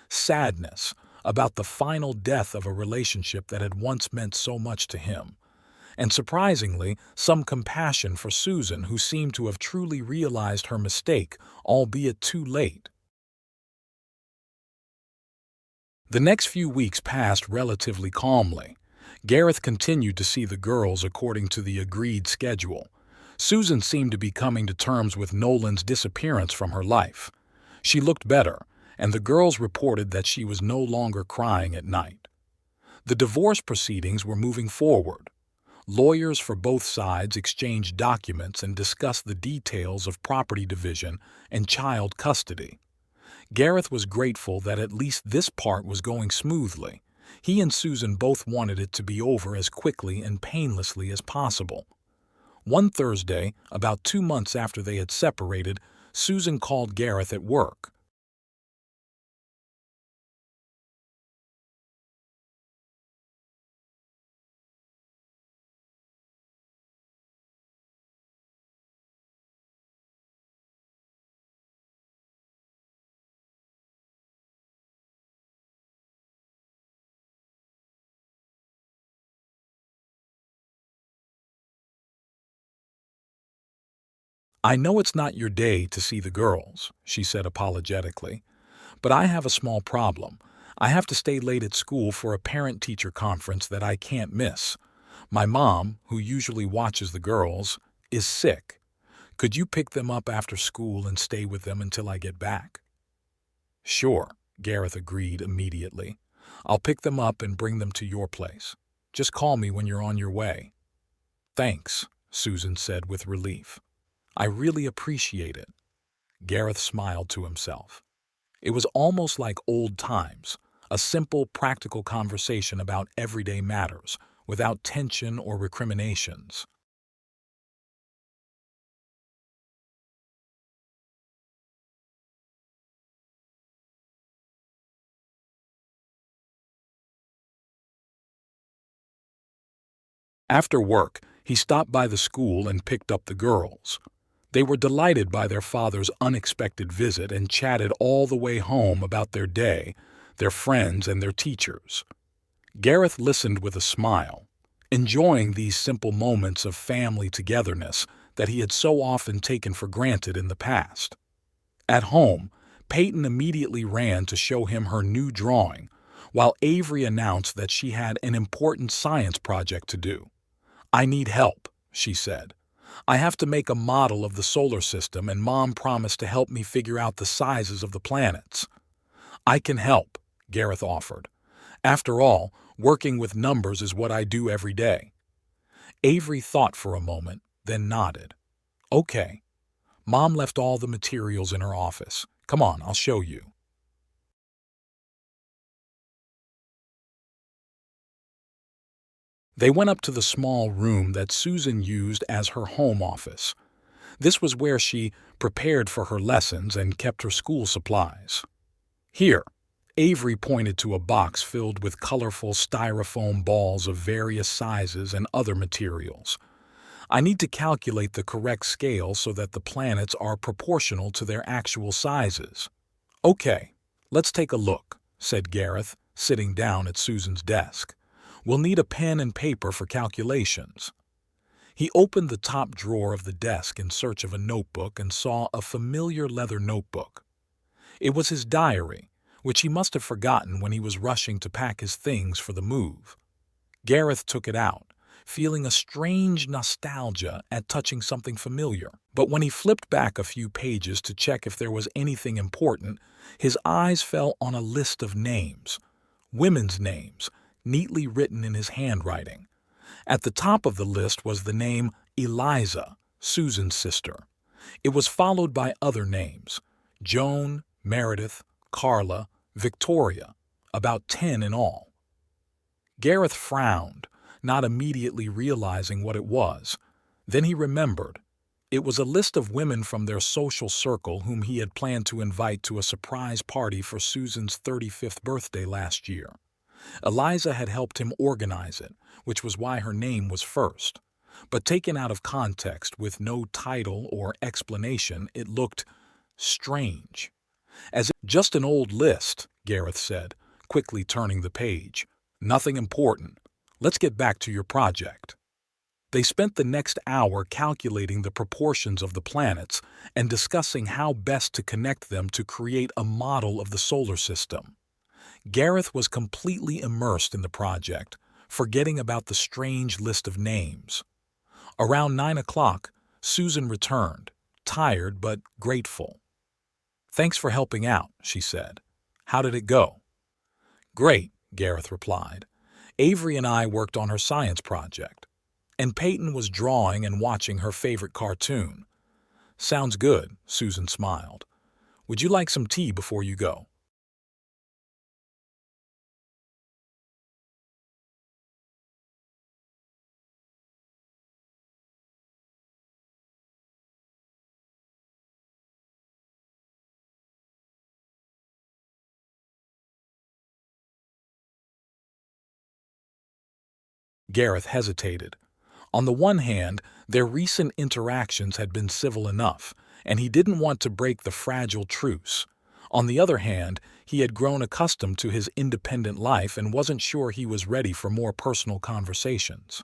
Sadness about the final death of a relationship that had once meant so much to him. And surprisingly, some compassion for Susan, who seemed to have truly realized her mistake, albeit too late. The next few weeks passed relatively calmly. Gareth continued to see the girls according to the agreed schedule. Susan seemed to be coming to terms with Nolan's disappearance from her life. She looked better, and the girls reported that she was no longer crying at night. The divorce proceedings were moving forward. Lawyers for both sides exchanged documents and discussed the details of property division and child custody. Gareth was grateful that at least this part was going smoothly. He and Susan both wanted it to be over as quickly and painlessly as possible. One Thursday, about 2 months after they had separated, Susan called Gareth at work. "I know it's not your day to see the girls," she said apologetically, "but I have a small problem. I have to stay late at school for a parent-teacher conference that I can't miss. My mom, who usually watches the girls, is sick. Could you pick them up after school and stay with them until I get back?" "Sure," Gareth agreed immediately. "I'll pick them up and bring them to your place. Just call me when you're on your way." "Thanks," Susan said with relief. "I really appreciate it." Gareth smiled to himself. It was almost like old times, a simple, practical conversation about everyday matters, without tension or recriminations. After work, he stopped by the school and picked up the girls. They were delighted by their father's unexpected visit and chatted all the way home about their day, their friends, and their teachers. Gareth listened with a smile, enjoying these simple moments of family togetherness that he had so often taken for granted in the past. At home, Peyton immediately ran to show him her new drawing, while Avery announced that she had an important science project to do. "I need help," she said. "I have to make a model of the solar system, and Mom promised to help me figure out the sizes of the planets." "I can help," Gareth offered. "After all, working with numbers is what I do every day." Avery thought for a moment, then nodded. "Okay. Mom left all the materials in her office. Come on, I'll show you." They went up to the small room that Susan used as her home office. This was where she prepared for her lessons and kept her school supplies. "Here," Avery pointed to a box filled with colorful styrofoam balls of various sizes and other materials. "I need to calculate the correct scale so that the planets are proportional to their actual sizes." "Okay, let's take a look," said Gareth, sitting down at Susan's desk. "We'll need a pen and paper for calculations." He opened the top drawer of the desk in search of a notebook and saw a familiar leather notebook. It was his diary, which he must have forgotten when he was rushing to pack his things for the move. Gareth took it out, feeling a strange nostalgia at touching something familiar. But when he flipped back a few pages to check if there was anything important, his eyes fell on a list of names, women's names, neatly written in his handwriting. At the top of the list was the name Eliza, Susan's sister. It was followed by other names: Joan, Meredith, Carla, Victoria, about 10 in all. Gareth frowned, not immediately realizing what it was. Then he remembered. It was a list of women from their social circle whom he had planned to invite to a surprise party for Susan's 35th birthday last year. Eliza had helped him organize it, which was why her name was first. But taken out of context with no title or explanation, it looked strange. "As if just an old list," Gareth said, quickly turning the page. "Nothing important. Let's get back to your project." They spent the next hour calculating the proportions of the planets and discussing how best to connect them to create a model of the solar system. Gareth was completely immersed in the project, forgetting about the strange list of names. Around 9 o'clock, Susan returned, tired but grateful. "Thanks for helping out," she said. "How did it go?" "Great," Gareth replied. "Avery and I worked on her science project, and Peyton was drawing and watching her favorite cartoon." "Sounds good," Susan smiled. "Would you like some tea before you go?" Gareth hesitated. On the one hand, their recent interactions had been civil enough, and he didn't want to break the fragile truce. On the other hand, he had grown accustomed to his independent life and wasn't sure he was ready for more personal conversations.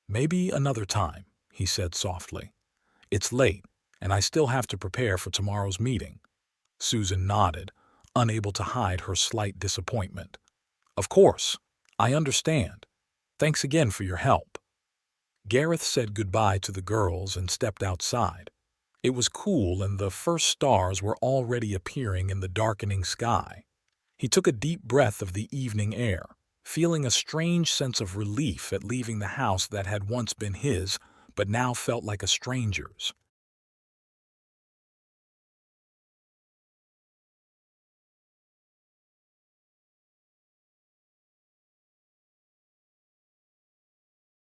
"Maybe another time," he said softly. "It's late. And I still have to prepare for tomorrow's meeting. Susan nodded, unable to hide her slight disappointment. Of course. I understand. Thanks again for your help. Gareth said goodbye to the girls and stepped outside. It was cool and the first stars were already appearing in the darkening sky. He took a deep breath of the evening air, feeling a strange sense of relief at leaving the house that had once been his, but now felt like a stranger's.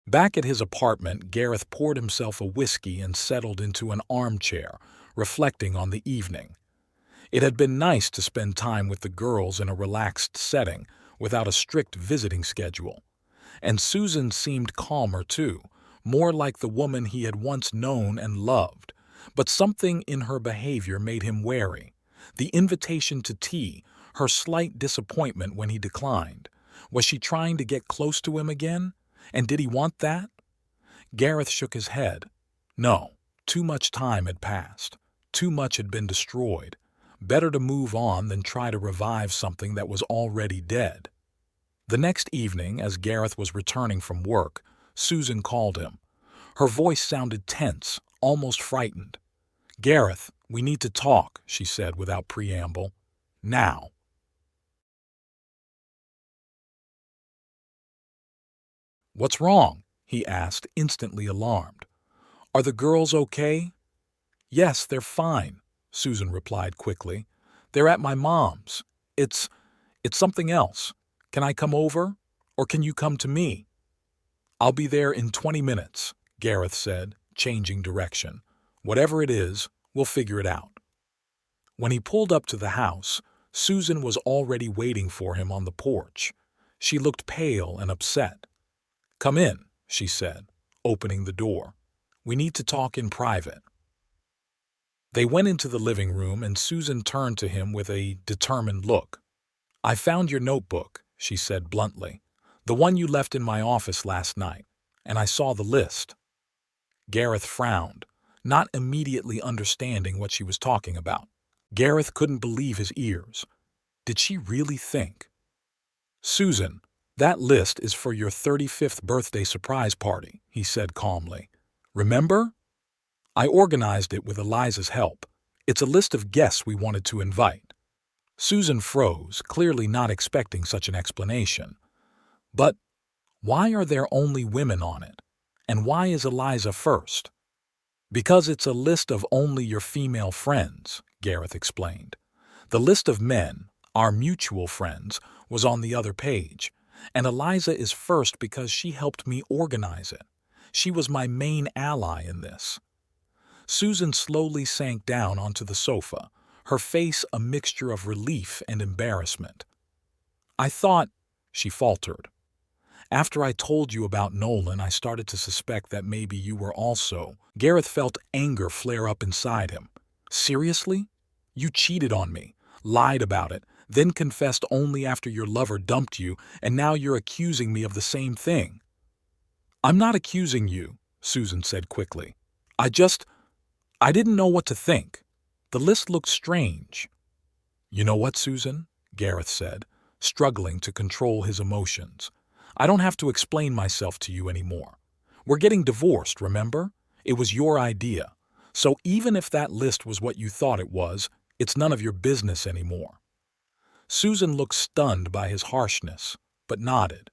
Back at his apartment, Gareth poured himself a whiskey and settled into an armchair, reflecting on the evening. It had been nice to spend time with the girls in a relaxed setting, without a strict visiting schedule. And Susan seemed calmer too, more like the woman he had once known and loved. But something in her behavior made him wary. The invitation to tea, her slight disappointment when he declined. Was she trying to get close to him again? And did he want that? Gareth shook his head. No, too much time had passed. Too much had been destroyed. Better to move on than try to revive something that was already dead. The next evening, as Gareth was returning from work, Susan called him. Her voice sounded tense, almost frightened. "Gareth, we need to talk," she said without preamble. "Now." "What's wrong?" he asked, instantly alarmed. "Are the girls okay?" "Yes, they're fine," Susan replied quickly. "They're at my mom's. It's something else. Can I come over? Or can you come to me?" "I'll be there in 20 minutes," Gareth said, changing direction. "Whatever it is, we'll figure it out." When he pulled up to the house, Susan was already waiting for him on the porch. She looked pale and upset. "Come in," she said, opening the door. "We need to talk in private." They went into the living room and Susan turned to him with a determined look. "I found your notebook," she said bluntly. "The one you left in my office last night. And I saw the list." Gareth frowned, not immediately understanding what she was talking about. Gareth couldn't believe his ears. Did she really think? "Susan, that list is for your 35th birthday surprise party," he said calmly. "Remember? I organized it with Eliza's help. It's a list of guests we wanted to invite." Susan froze, clearly not expecting such an explanation. "But why are there only women on it? And why is Eliza first?" "Because it's a list of only your female friends," Gareth explained. "The list of men, our mutual friends, was on the other page, and Eliza is first because she helped me organize it. She was my main ally in this." Susan slowly sank down onto the sofa, her face a mixture of relief and embarrassment. "I thought," she faltered. "After I told you about Nolan, I started to suspect that maybe you were also." Gareth felt anger flare up inside him. "Seriously? You cheated on me, lied about it, then confessed only after your lover dumped you, and now you're accusing me of the same thing." "I'm not accusing you," Susan said quickly. I didn't know what to think. The list looked strange." "You know what, Susan?" Gareth said, struggling to control his emotions. "I don't have to explain myself to you anymore. We're getting divorced, remember? It was your idea. So even if that list was what you thought it was, it's none of your business anymore." Susan looked stunned by his harshness, but nodded.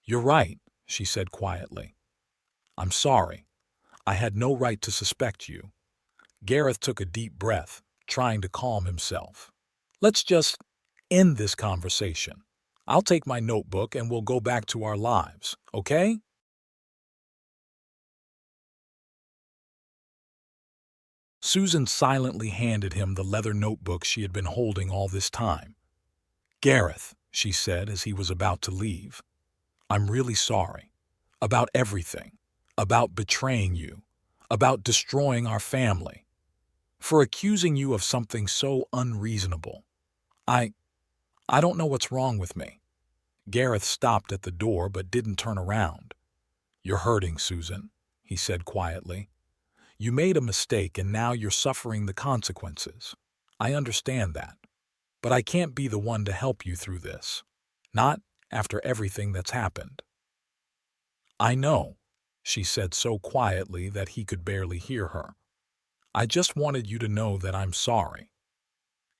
"You're right," she said quietly. "I'm sorry. I had no right to suspect you." Gareth took a deep breath, trying to calm himself. "Let's just end this conversation. I'll take my notebook and we'll go back to our lives, okay?" Susan silently handed him the leather notebook she had been holding all this time. "Gareth," she said as he was about to leave, "I'm really sorry. About everything. About betraying you. About destroying our family. For accusing you of something so unreasonable. I don't know what's wrong with me." Gareth stopped at the door but didn't turn around. "You're hurting, Susan," he said quietly. You made a mistake and now you're suffering the consequences. I understand that, but I can't be the one to help you through this. Not after everything that's happened. I know, she said so quietly that he could barely hear her. I just wanted you to know that I'm sorry.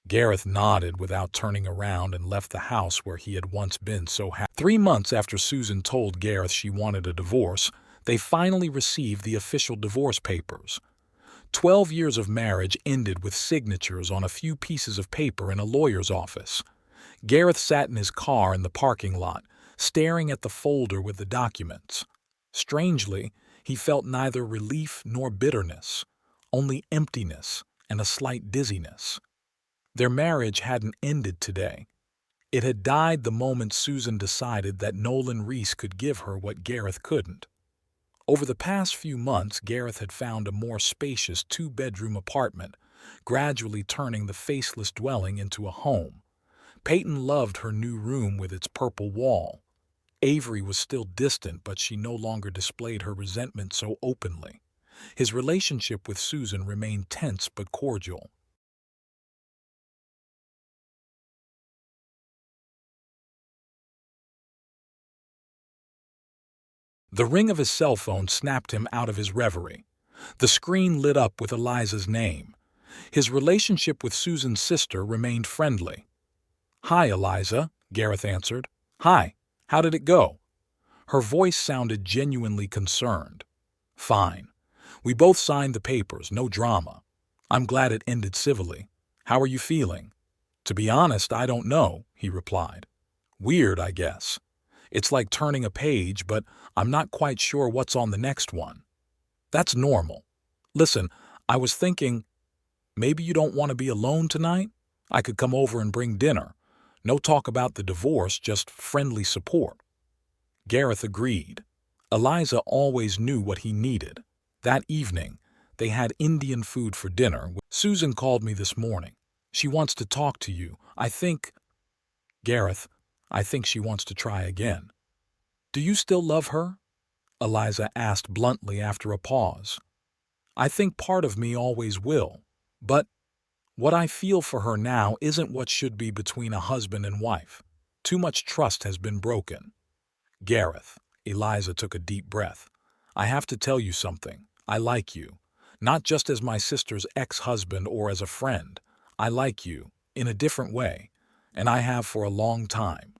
Gareth nodded without turning around and left the house where he had once been so happy. 3 months after Susan told Gareth she wanted a divorce, they finally received the official divorce papers. 12 years of marriage ended with signatures on a few pieces of paper in a lawyer's office. Gareth sat in his car in the parking lot, staring at the folder with the documents. Strangely, he felt neither relief nor bitterness, only emptiness and a slight dizziness. Their marriage hadn't ended today. It had died the moment Susan decided that Nolan Reese could give her what Gareth couldn't. Over the past few months, Gareth had found a more spacious two-bedroom apartment, gradually turning the faceless dwelling into a home. Peyton loved her new room with its purple wall. Avery was still distant, but she no longer displayed her resentment so openly. His relationship with Susan remained tense but cordial. The ring of his cell phone snapped him out of his reverie. The screen lit up with Eliza's name. His relationship with Susan's sister remained friendly. "Hi, Eliza," Gareth answered. "Hi, how did it go?" Her voice sounded genuinely concerned. "Fine. We both signed the papers, no drama. I'm glad it ended civilly. How are you feeling?" "To be honest, I don't know," he replied. "Weird, I guess. It's like turning a page, but I'm not quite sure what's on the next one." "That's normal. Listen, I was thinking, maybe you don't want to be alone tonight? I could come over and bring dinner. No talk about the divorce, just friendly support." Gareth agreed. Eliza always knew what he needed. That evening, they had Indian food for dinner. "Susan called me this morning. She wants to talk to you. Gareth, I think she wants to try again." "Do you still love her?" Eliza asked bluntly after a pause. "I think part of me always will. But what I feel for her now isn't what should be between a husband and wife. Too much trust has been broken." "Gareth," Eliza took a deep breath, "I have to tell you something. I like you. Not just as my sister's ex-husband or as a friend. I like you, in a different way, and I have for a long time."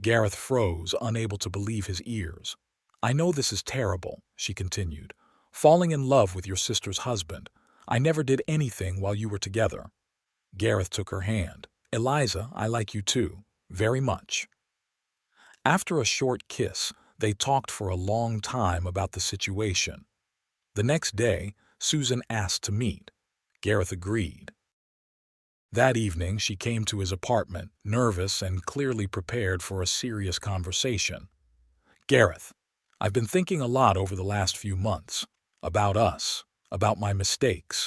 Gareth froze, unable to believe his ears. "I know this is terrible," she continued. "Falling in love with your sister's husband. I never did anything while you were together." Gareth took her hand. "Eliza, I like you too. Very much." After a short kiss, they talked for a long time about the situation. The next day, Susan asked to meet. Gareth agreed. That evening, she came to his apartment, nervous and clearly prepared for a serious conversation. "Gareth, I've been thinking a lot over the last few months. About us. About my mistakes.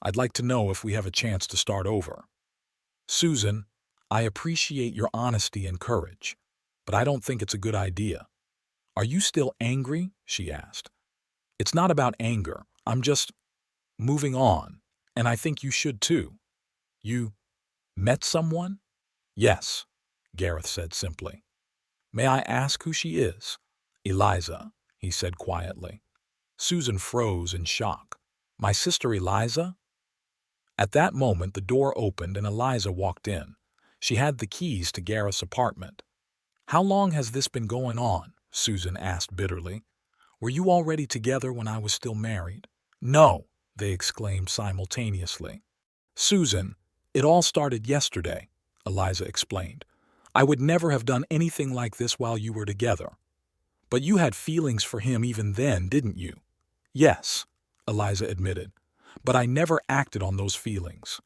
I'd like to know if we have a chance to start over." "Susan, I appreciate your honesty and courage, but I don't think it's a good idea." "Are you still angry?" she asked. "It's not about anger. I'm just moving on, and I think you should too." "You met someone?" "Yes," Gareth said simply. "May I ask who she is?" "Eliza," he said quietly. Susan froze in shock. "My sister Eliza?" At that moment, the door opened and Eliza walked in. She had the keys to Gareth's apartment. "How long has this been going on?" Susan asked bitterly. "Were you already together when I was still married?" "No," they exclaimed simultaneously. "Susan, it all started yesterday," Eliza explained. "I would never have done anything like this while you were together." "But you had feelings for him even then, didn't you?" "Yes," Eliza admitted, "but I never acted on those feelings."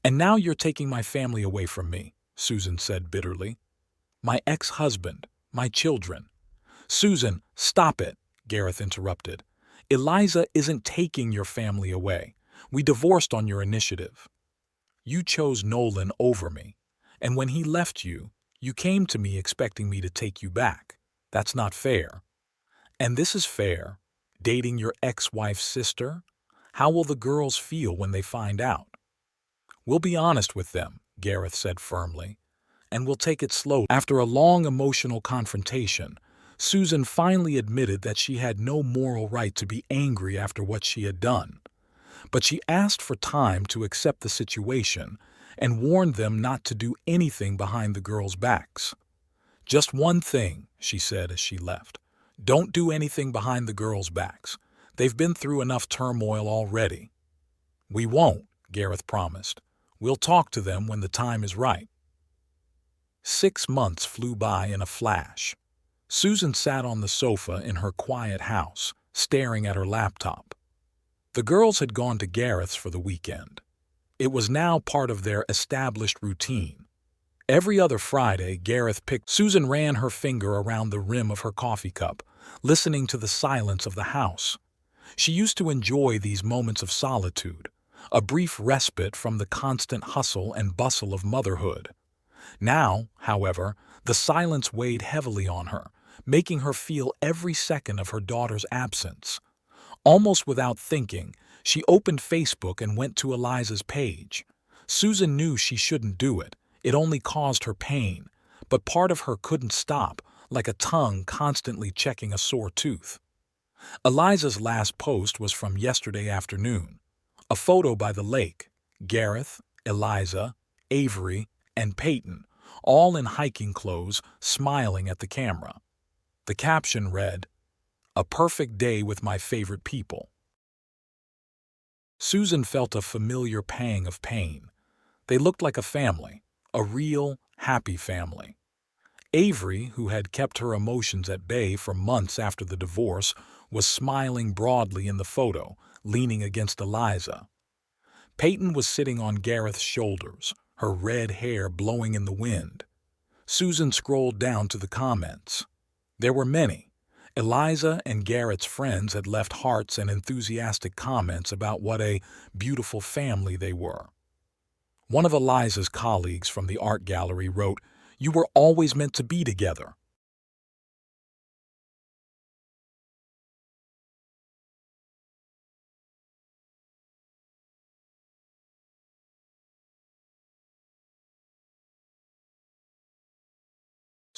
"And now you're taking my family away from me," Susan said bitterly. "My ex-husband, my children." "Susan, stop it," Gareth interrupted. "Eliza isn't taking your family away. We divorced on your initiative. You chose Nolan over me, and when he left you, you came to me expecting me to take you back. That's not fair." "And this is fair? Dating your ex-wife's sister? How will the girls feel when they find out? We'll be honest with them, Gareth said firmly, and we'll take it slowly. After a long emotional confrontation, Susan finally admitted that she had no moral right to be angry after what she had done. But she asked for time to accept the situation and warned them not to do anything behind the girls' backs. "Just one thing," she said as she left. "Don't do anything behind the girls' backs. They've been through enough turmoil already." "We won't," Gareth promised. "We'll talk to them when the time is right." 6 months flew by in a flash. Susan sat on the sofa in her quiet house, staring at her laptop. The girls had gone to Gareth's for the weekend. It was now part of their established routine. Every other Friday, Susan ran her finger around the rim of her coffee cup, listening to the silence of the house. She used to enjoy these moments of solitude, a brief respite from the constant hustle and bustle of motherhood. Now, however, the silence weighed heavily on her, making her feel every second of her daughter's absence. Almost without thinking, she opened Facebook and went to Eliza's page. Susan knew she shouldn't do it. It only caused her pain, but part of her couldn't stop, like a tongue constantly checking a sore tooth. Eliza's last post was from yesterday afternoon. A photo by the lake. Gareth, Eliza, Avery, and Peyton, all in hiking clothes, smiling at the camera. The caption read, "A perfect day with my favorite people." Susan felt a familiar pang of pain. They looked like a family, a real, happy family. Avery, who had kept her emotions at bay for months after the divorce, was smiling broadly in the photo, leaning against Eliza. Peyton was sitting on Gareth's shoulders, her red hair blowing in the wind. Susan scrolled down to the comments. There were many. Eliza and Garrett's friends had left hearts and enthusiastic comments about what a beautiful family they were. One of Eliza's colleagues from the art gallery wrote, "You were always meant to be together."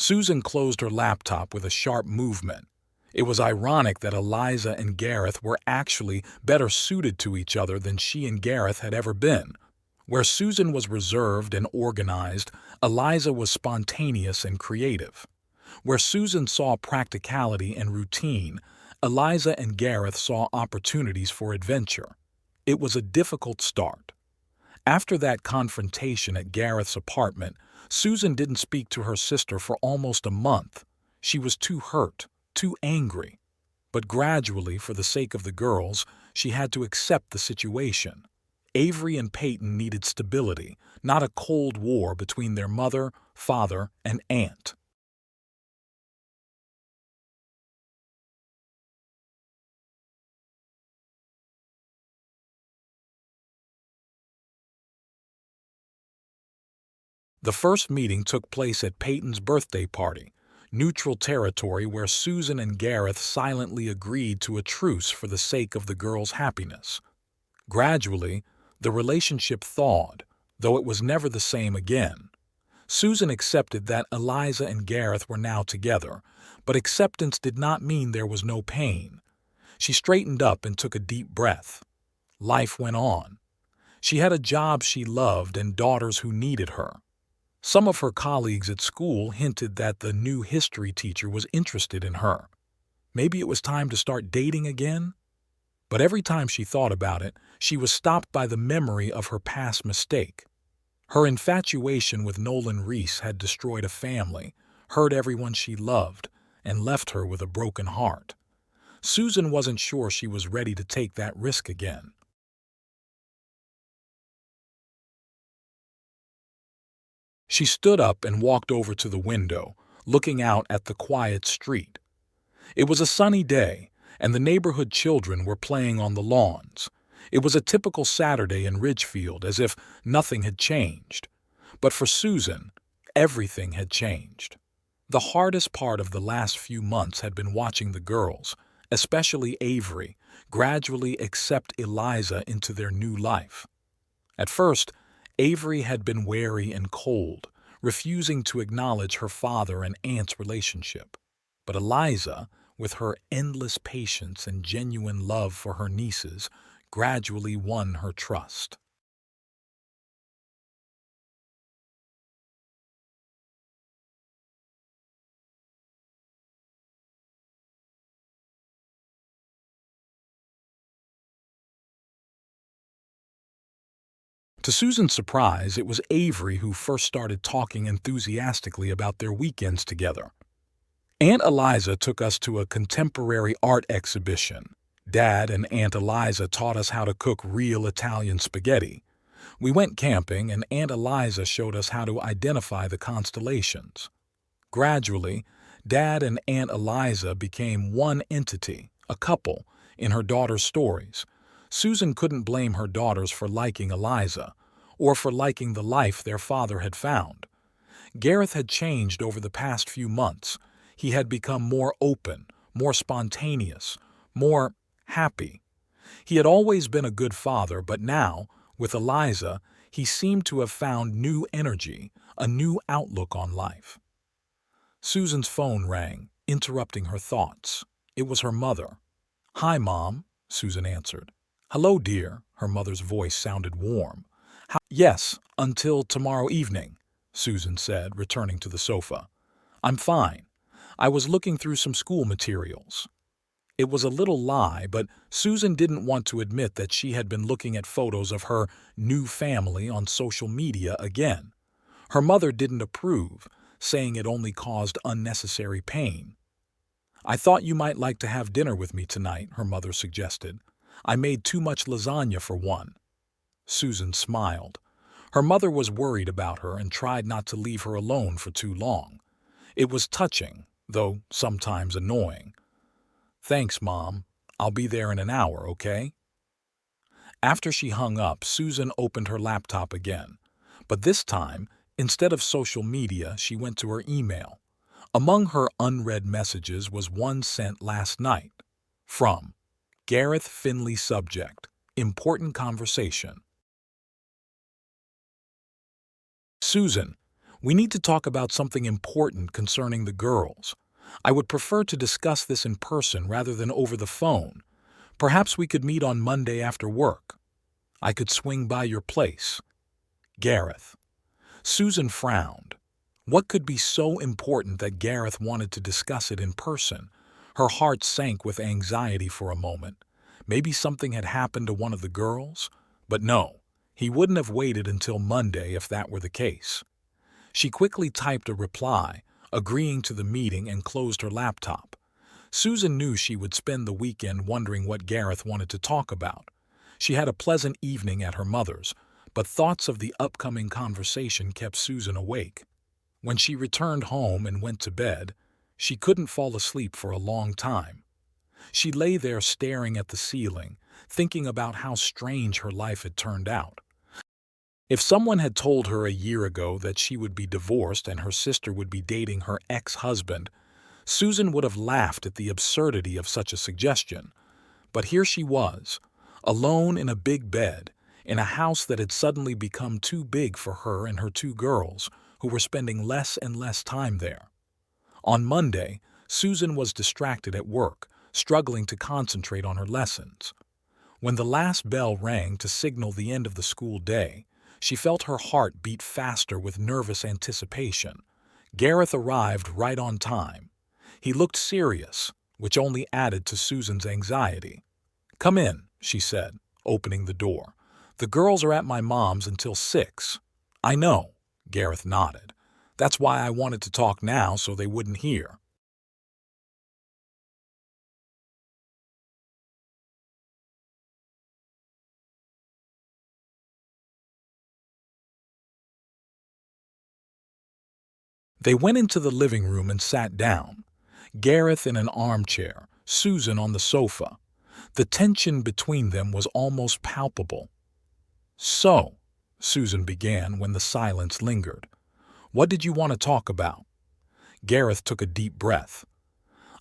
Susan closed her laptop with a sharp movement. It was ironic that Eliza and Gareth were actually better suited to each other than she and Gareth had ever been. Where Susan was reserved and organized, Eliza was spontaneous and creative. Where Susan saw practicality and routine, Eliza and Gareth saw opportunities for adventure. It was a difficult start. After that confrontation at Gareth's apartment, Susan didn't speak to her sister for almost a month. She was too hurt, too angry. But gradually, for the sake of the girls, she had to accept the situation. Avery and Peyton needed stability, not a cold war between their mother, father, and aunt. The first meeting took place at Peyton's birthday party, neutral territory where Susan and Gareth silently agreed to a truce for the sake of the girls' happiness. Gradually, the relationship thawed, though it was never the same again. Susan accepted that Eliza and Gareth were now together, but acceptance did not mean there was no pain. She straightened up and took a deep breath. Life went on. She had a job she loved and daughters who needed her. Some of her colleagues at school hinted that the new history teacher was interested in her. Maybe it was time to start dating again? But every time she thought about it, she was stopped by the memory of her past mistake. Her infatuation with Nolan Reese had destroyed a family, hurt everyone she loved, and left her with a broken heart. Susan wasn't sure she was ready to take that risk again. She stood up and walked over to the window, looking out at the quiet street. It was a sunny day, and the neighborhood children were playing on the lawns. It was a typical Saturday in Ridgefield, as if nothing had changed. But for Susan, everything had changed. The hardest part of the last few months had been watching the girls, especially Avery, gradually accept Eliza into their new life. At first, Avery had been wary and cold, refusing to acknowledge her father and aunt's relationship. But Eliza, with her endless patience and genuine love for her nieces, gradually won her trust. To Susan's surprise, it was Avery who first started talking enthusiastically about their weekends together. Aunt Eliza took us to a contemporary art exhibition. Dad and Aunt Eliza taught us how to cook real Italian spaghetti. We went camping, and Aunt Eliza showed us how to identify the constellations. Gradually, Dad and Aunt Eliza became one entity, a couple, in her daughter's stories. Susan couldn't blame her daughters for liking Eliza, or for liking the life their father had found. Gareth had changed over the past few months. He had become more open, more spontaneous, more happy. He had always been a good father, but now, with Eliza, he seemed to have found new energy, a new outlook on life. Susan's phone rang, interrupting her thoughts. It was her mother. "Hi, Mom," Susan answered. "Hello, dear," her mother's voice sounded warm. "Yes, until tomorrow evening," Susan said, returning to the sofa. "I'm fine. I was looking through some school materials." It was a little lie, but Susan didn't want to admit that she had been looking at photos of her new family on social media again. Her mother didn't approve, saying it only caused unnecessary pain. "I thought you might like to have dinner with me tonight," her mother suggested. "I made too much lasagna for one." Susan smiled. Her mother was worried about her and tried not to leave her alone for too long. It was touching, though sometimes annoying. "Thanks, Mom. I'll be there in an hour, okay?" After she hung up, Susan opened her laptop again. But this time, instead of social media, she went to her email. Among her unread messages was one sent last night. From Gareth Finley. Subject: Important conversation. "Susan, we need to talk about something important concerning the girls. I would prefer to discuss this in person rather than over the phone. Perhaps we could meet on Monday after work. I could swing by your place. Gareth." Susan frowned. What could be so important that Gareth wanted to discuss it in person? Her heart sank with anxiety for a moment. Maybe something had happened to one of the girls? But no, he wouldn't have waited until Monday if that were the case. She quickly typed a reply, agreeing to the meeting, and closed her laptop. Susan knew she would spend the weekend wondering what Gareth wanted to talk about. She had a pleasant evening at her mother's, but thoughts of the upcoming conversation kept Susan awake. When she returned home and went to bed, she couldn't fall asleep for a long time. She lay there staring at the ceiling, thinking about how strange her life had turned out. If someone had told her a year ago that she would be divorced and her sister would be dating her ex-husband, Susan would have laughed at the absurdity of such a suggestion. But here she was, alone in a big bed, in a house that had suddenly become too big for her and her two girls, who were spending less and less time there. On Monday, Susan was distracted at work, struggling to concentrate on her lessons. When the last bell rang to signal the end of the school day, she felt her heart beat faster with nervous anticipation. Gareth arrived right on time. He looked serious, which only added to Susan's anxiety. "Come in," she said, opening the door. "The girls are at my mom's until 6. "I know," Gareth nodded. "That's why I wanted to talk now so they wouldn't hear." They went into the living room and sat down. Gareth in an armchair, Susan on the sofa. The tension between them was almost palpable. "So," Susan began when the silence lingered, "what did you want to talk about?" Gareth took a deep breath.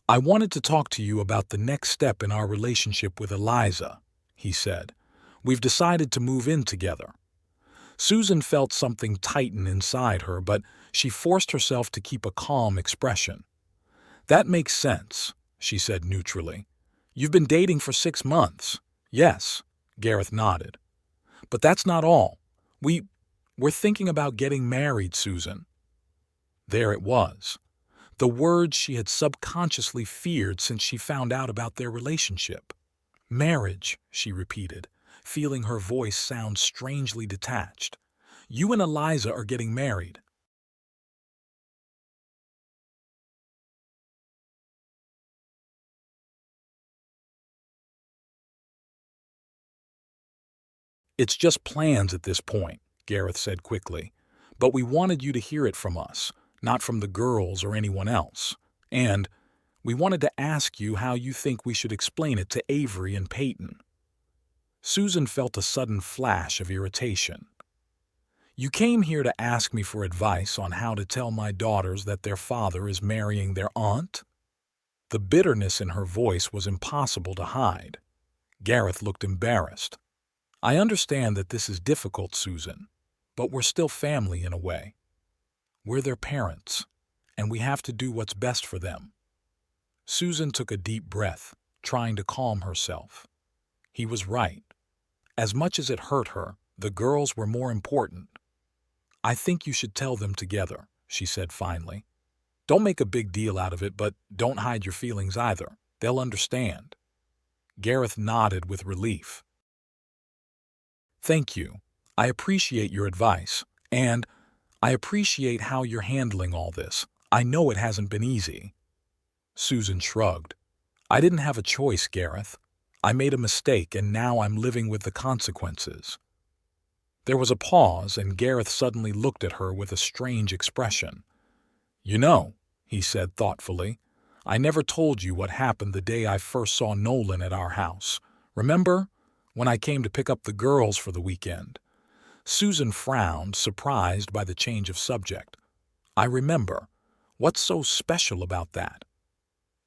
"I wanted to talk to you about the next step in our relationship with Eliza," he said. "We've decided to move in together." Susan felt something tighten inside her, but she forced herself to keep a calm expression. "That makes sense," she said neutrally. "You've been dating for 6 months." "Yes," Gareth nodded. "But that's not all. We're thinking about getting married, Susan." There it was. The words she had subconsciously feared since she found out about their relationship. "Marriage," she repeated, feeling her voice sound strangely detached. "You and Eliza are getting married." "It's just plans at this point," Gareth said quickly. "But we wanted you to hear it from us, not from the girls or anyone else. And we wanted to ask you how you think we should explain it to Avery and Peyton." Susan felt a sudden flash of irritation. "You came here to ask me for advice on how to tell my daughters that their father is marrying their aunt?" The bitterness in her voice was impossible to hide. Gareth looked embarrassed. "I understand that this is difficult, Susan, but we're still family in a way. We're their parents, and we have to do what's best for them." Susan took a deep breath, trying to calm herself. He was right. As much as it hurt her, the girls were more important. "I think you should tell them together," she said finally. "Don't make a big deal out of it, but don't hide your feelings either. They'll understand." Gareth nodded with relief. "Thank you. I appreciate your advice, and I appreciate how you're handling all this. I know it hasn't been easy." Susan shrugged. "I didn't have a choice, Gareth. I made a mistake, and now I'm living with the consequences." There was a pause, and Gareth suddenly looked at her with a strange expression. "You know," he said thoughtfully, "I never told you what happened the day I first saw Nolan at our house. Remember? When I came to pick up the girls for the weekend." Susan frowned, surprised by the change of subject. "I remember. What's so special about that?"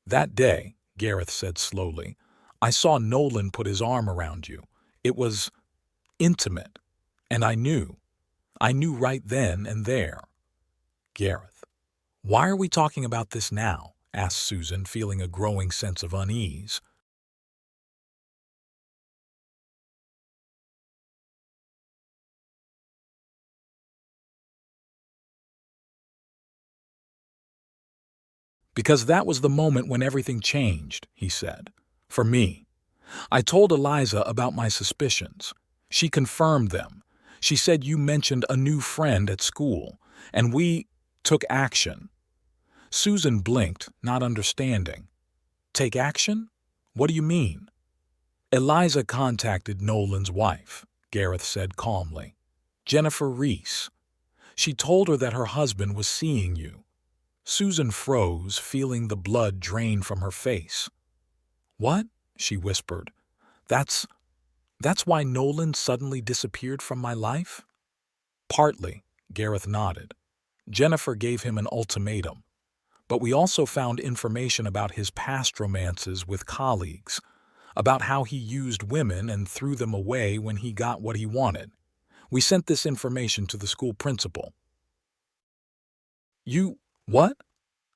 "That day," Gareth said slowly, "I saw Nolan put his arm around you. It was intimate, and I knew. I knew right then and there." "Gareth, why are we talking about this now?" asked Susan, feeling a growing sense of unease. "Because that was the moment when everything changed," he said. "For me. I told Eliza about my suspicions. She confirmed them. She said you mentioned a new friend at school, and we took action." Susan blinked, not understanding. "Take action? What do you mean?" "Eliza contacted Nolan's wife," Gareth said calmly. "Jennifer Reese. She told her that her husband was seeing you." Susan froze, feeling the blood drain from her face. "What?" she whispered. That's why Nolan suddenly disappeared from my life?" "Partly," Gareth nodded. "Jennifer gave him an ultimatum. But we also found information about his past romances with colleagues, about how he used women and threw them away when he got what he wanted. We sent this information to the school principal." "You what?"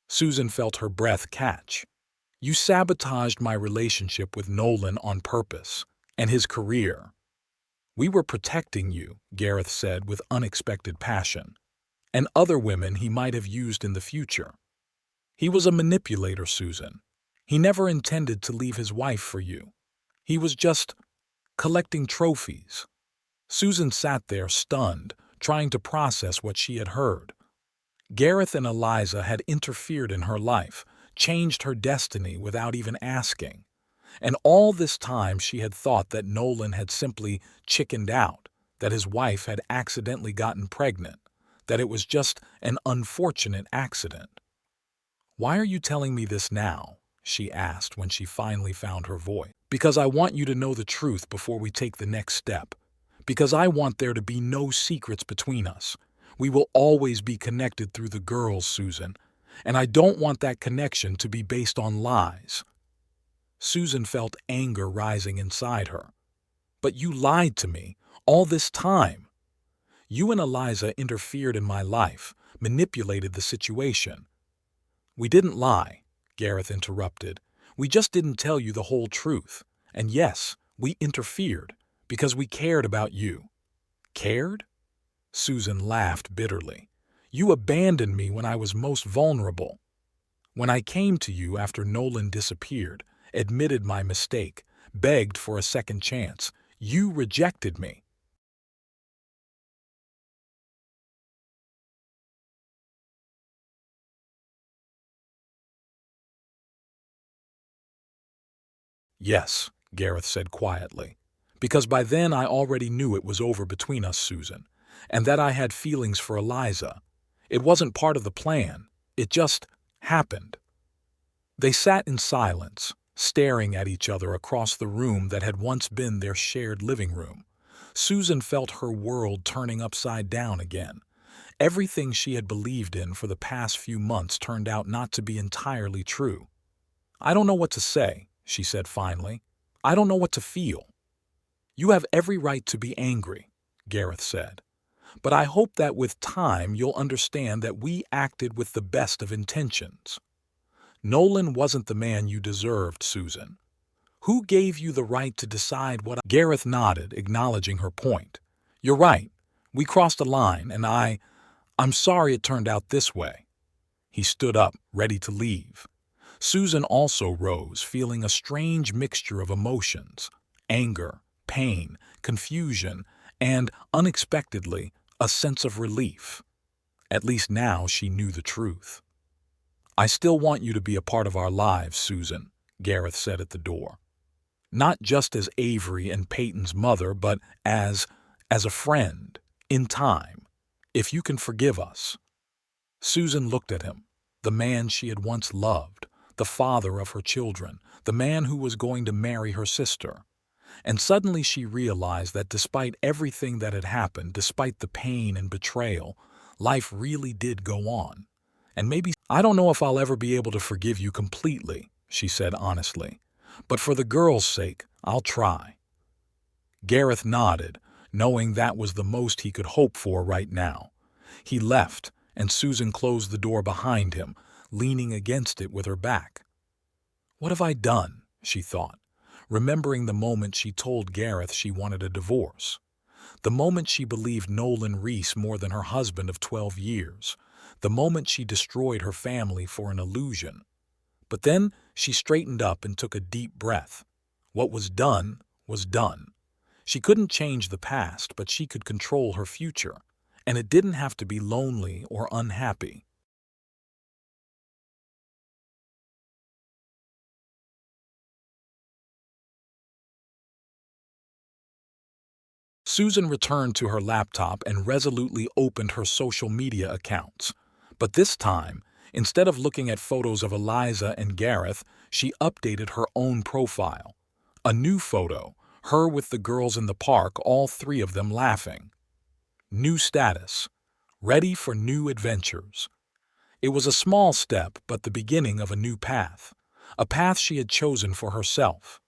Susan felt her breath catch. "You sabotaged my relationship with Nolan on purpose, and his career." "We were protecting you," Gareth said with unexpected passion, "and other women he might have used in the future. He was a manipulator, Susan. He never intended to leave his wife for you. He was just collecting trophies." Susan sat there stunned, trying to process what she had heard. Gareth and Eliza had interfered in her life, changed her destiny without even asking. And all this time she had thought that Nolan had simply chickened out, that his wife had accidentally gotten pregnant, that it was just an unfortunate accident. "Why are you telling me this now?" she asked when she finally found her voice. "Because I want you to know the truth before we take the next step. Because I want there to be no secrets between us. We will always be connected through the girls, Susan. And I don't want that connection to be based on lies. Susan felt anger rising inside her. But you lied to me all this time. You and Eliza interfered in my life, manipulated the situation. We didn't lie, Gareth interrupted. We just didn't tell you the whole truth. And yes, we interfered because we cared about you. Cared? Susan laughed bitterly. You abandoned me when I was most vulnerable. When I came to you after Nolan disappeared, admitted my mistake, begged for a second chance, you rejected me. Yes, Gareth said quietly, because by then I already knew it was over between us, Susan, and that I had feelings for Eliza. It wasn't part of the plan. It just happened. They sat in silence, staring at each other across the room that had once been their shared living room. Susan felt her world turning upside down again. Everything she had believed in for the past few months turned out not to be entirely true. I don't know what to say, she said finally. I don't know what to feel. You have every right to be angry, Gareth said. But I hope that with time you'll understand that we acted with the best of intentions. Nolan wasn't the man you deserved, Susan. Who gave you the right to decide what Gareth nodded, acknowledging her point. You're right. We crossed a line, and I'm sorry it turned out this way. He stood up, ready to leave. Susan also rose, feeling a strange mixture of emotions: anger, pain, confusion, and, unexpectedly, a sense of relief. At least now she knew the truth. I still want you to be a part of our lives, Susan, Gareth said at the door. Not just as Avery and Peyton's mother, but as a friend, in time, if you can forgive us. Susan looked at him, the man she had once loved, the father of her children, the man who was going to marry her sister. And suddenly she realized that despite everything that had happened, despite the pain and betrayal, life really did go on. And maybe, I don't know if I'll ever be able to forgive you completely, she said honestly. But for the girl's sake, I'll try. Gareth nodded, knowing that was the most he could hope for right now. He left, and Susan closed the door behind him, leaning against it with her back. What have I done? She thought, remembering the moment she told Gareth she wanted a divorce. The moment she believed Nolan Reese more than her husband of 12 years. The moment she destroyed her family for an illusion. But then she straightened up and took a deep breath. What was done was done. She couldn't change the past, but she could control her future. And it didn't have to be lonely or unhappy. Susan returned to her laptop and resolutely opened her social media accounts. But this time, instead of looking at photos of Eliza and Gareth, she updated her own profile. A new photo, her with the girls in the park, all three of them laughing. New status: ready for new adventures. It was a small step, but the beginning of a new path. A path she had chosen for herself.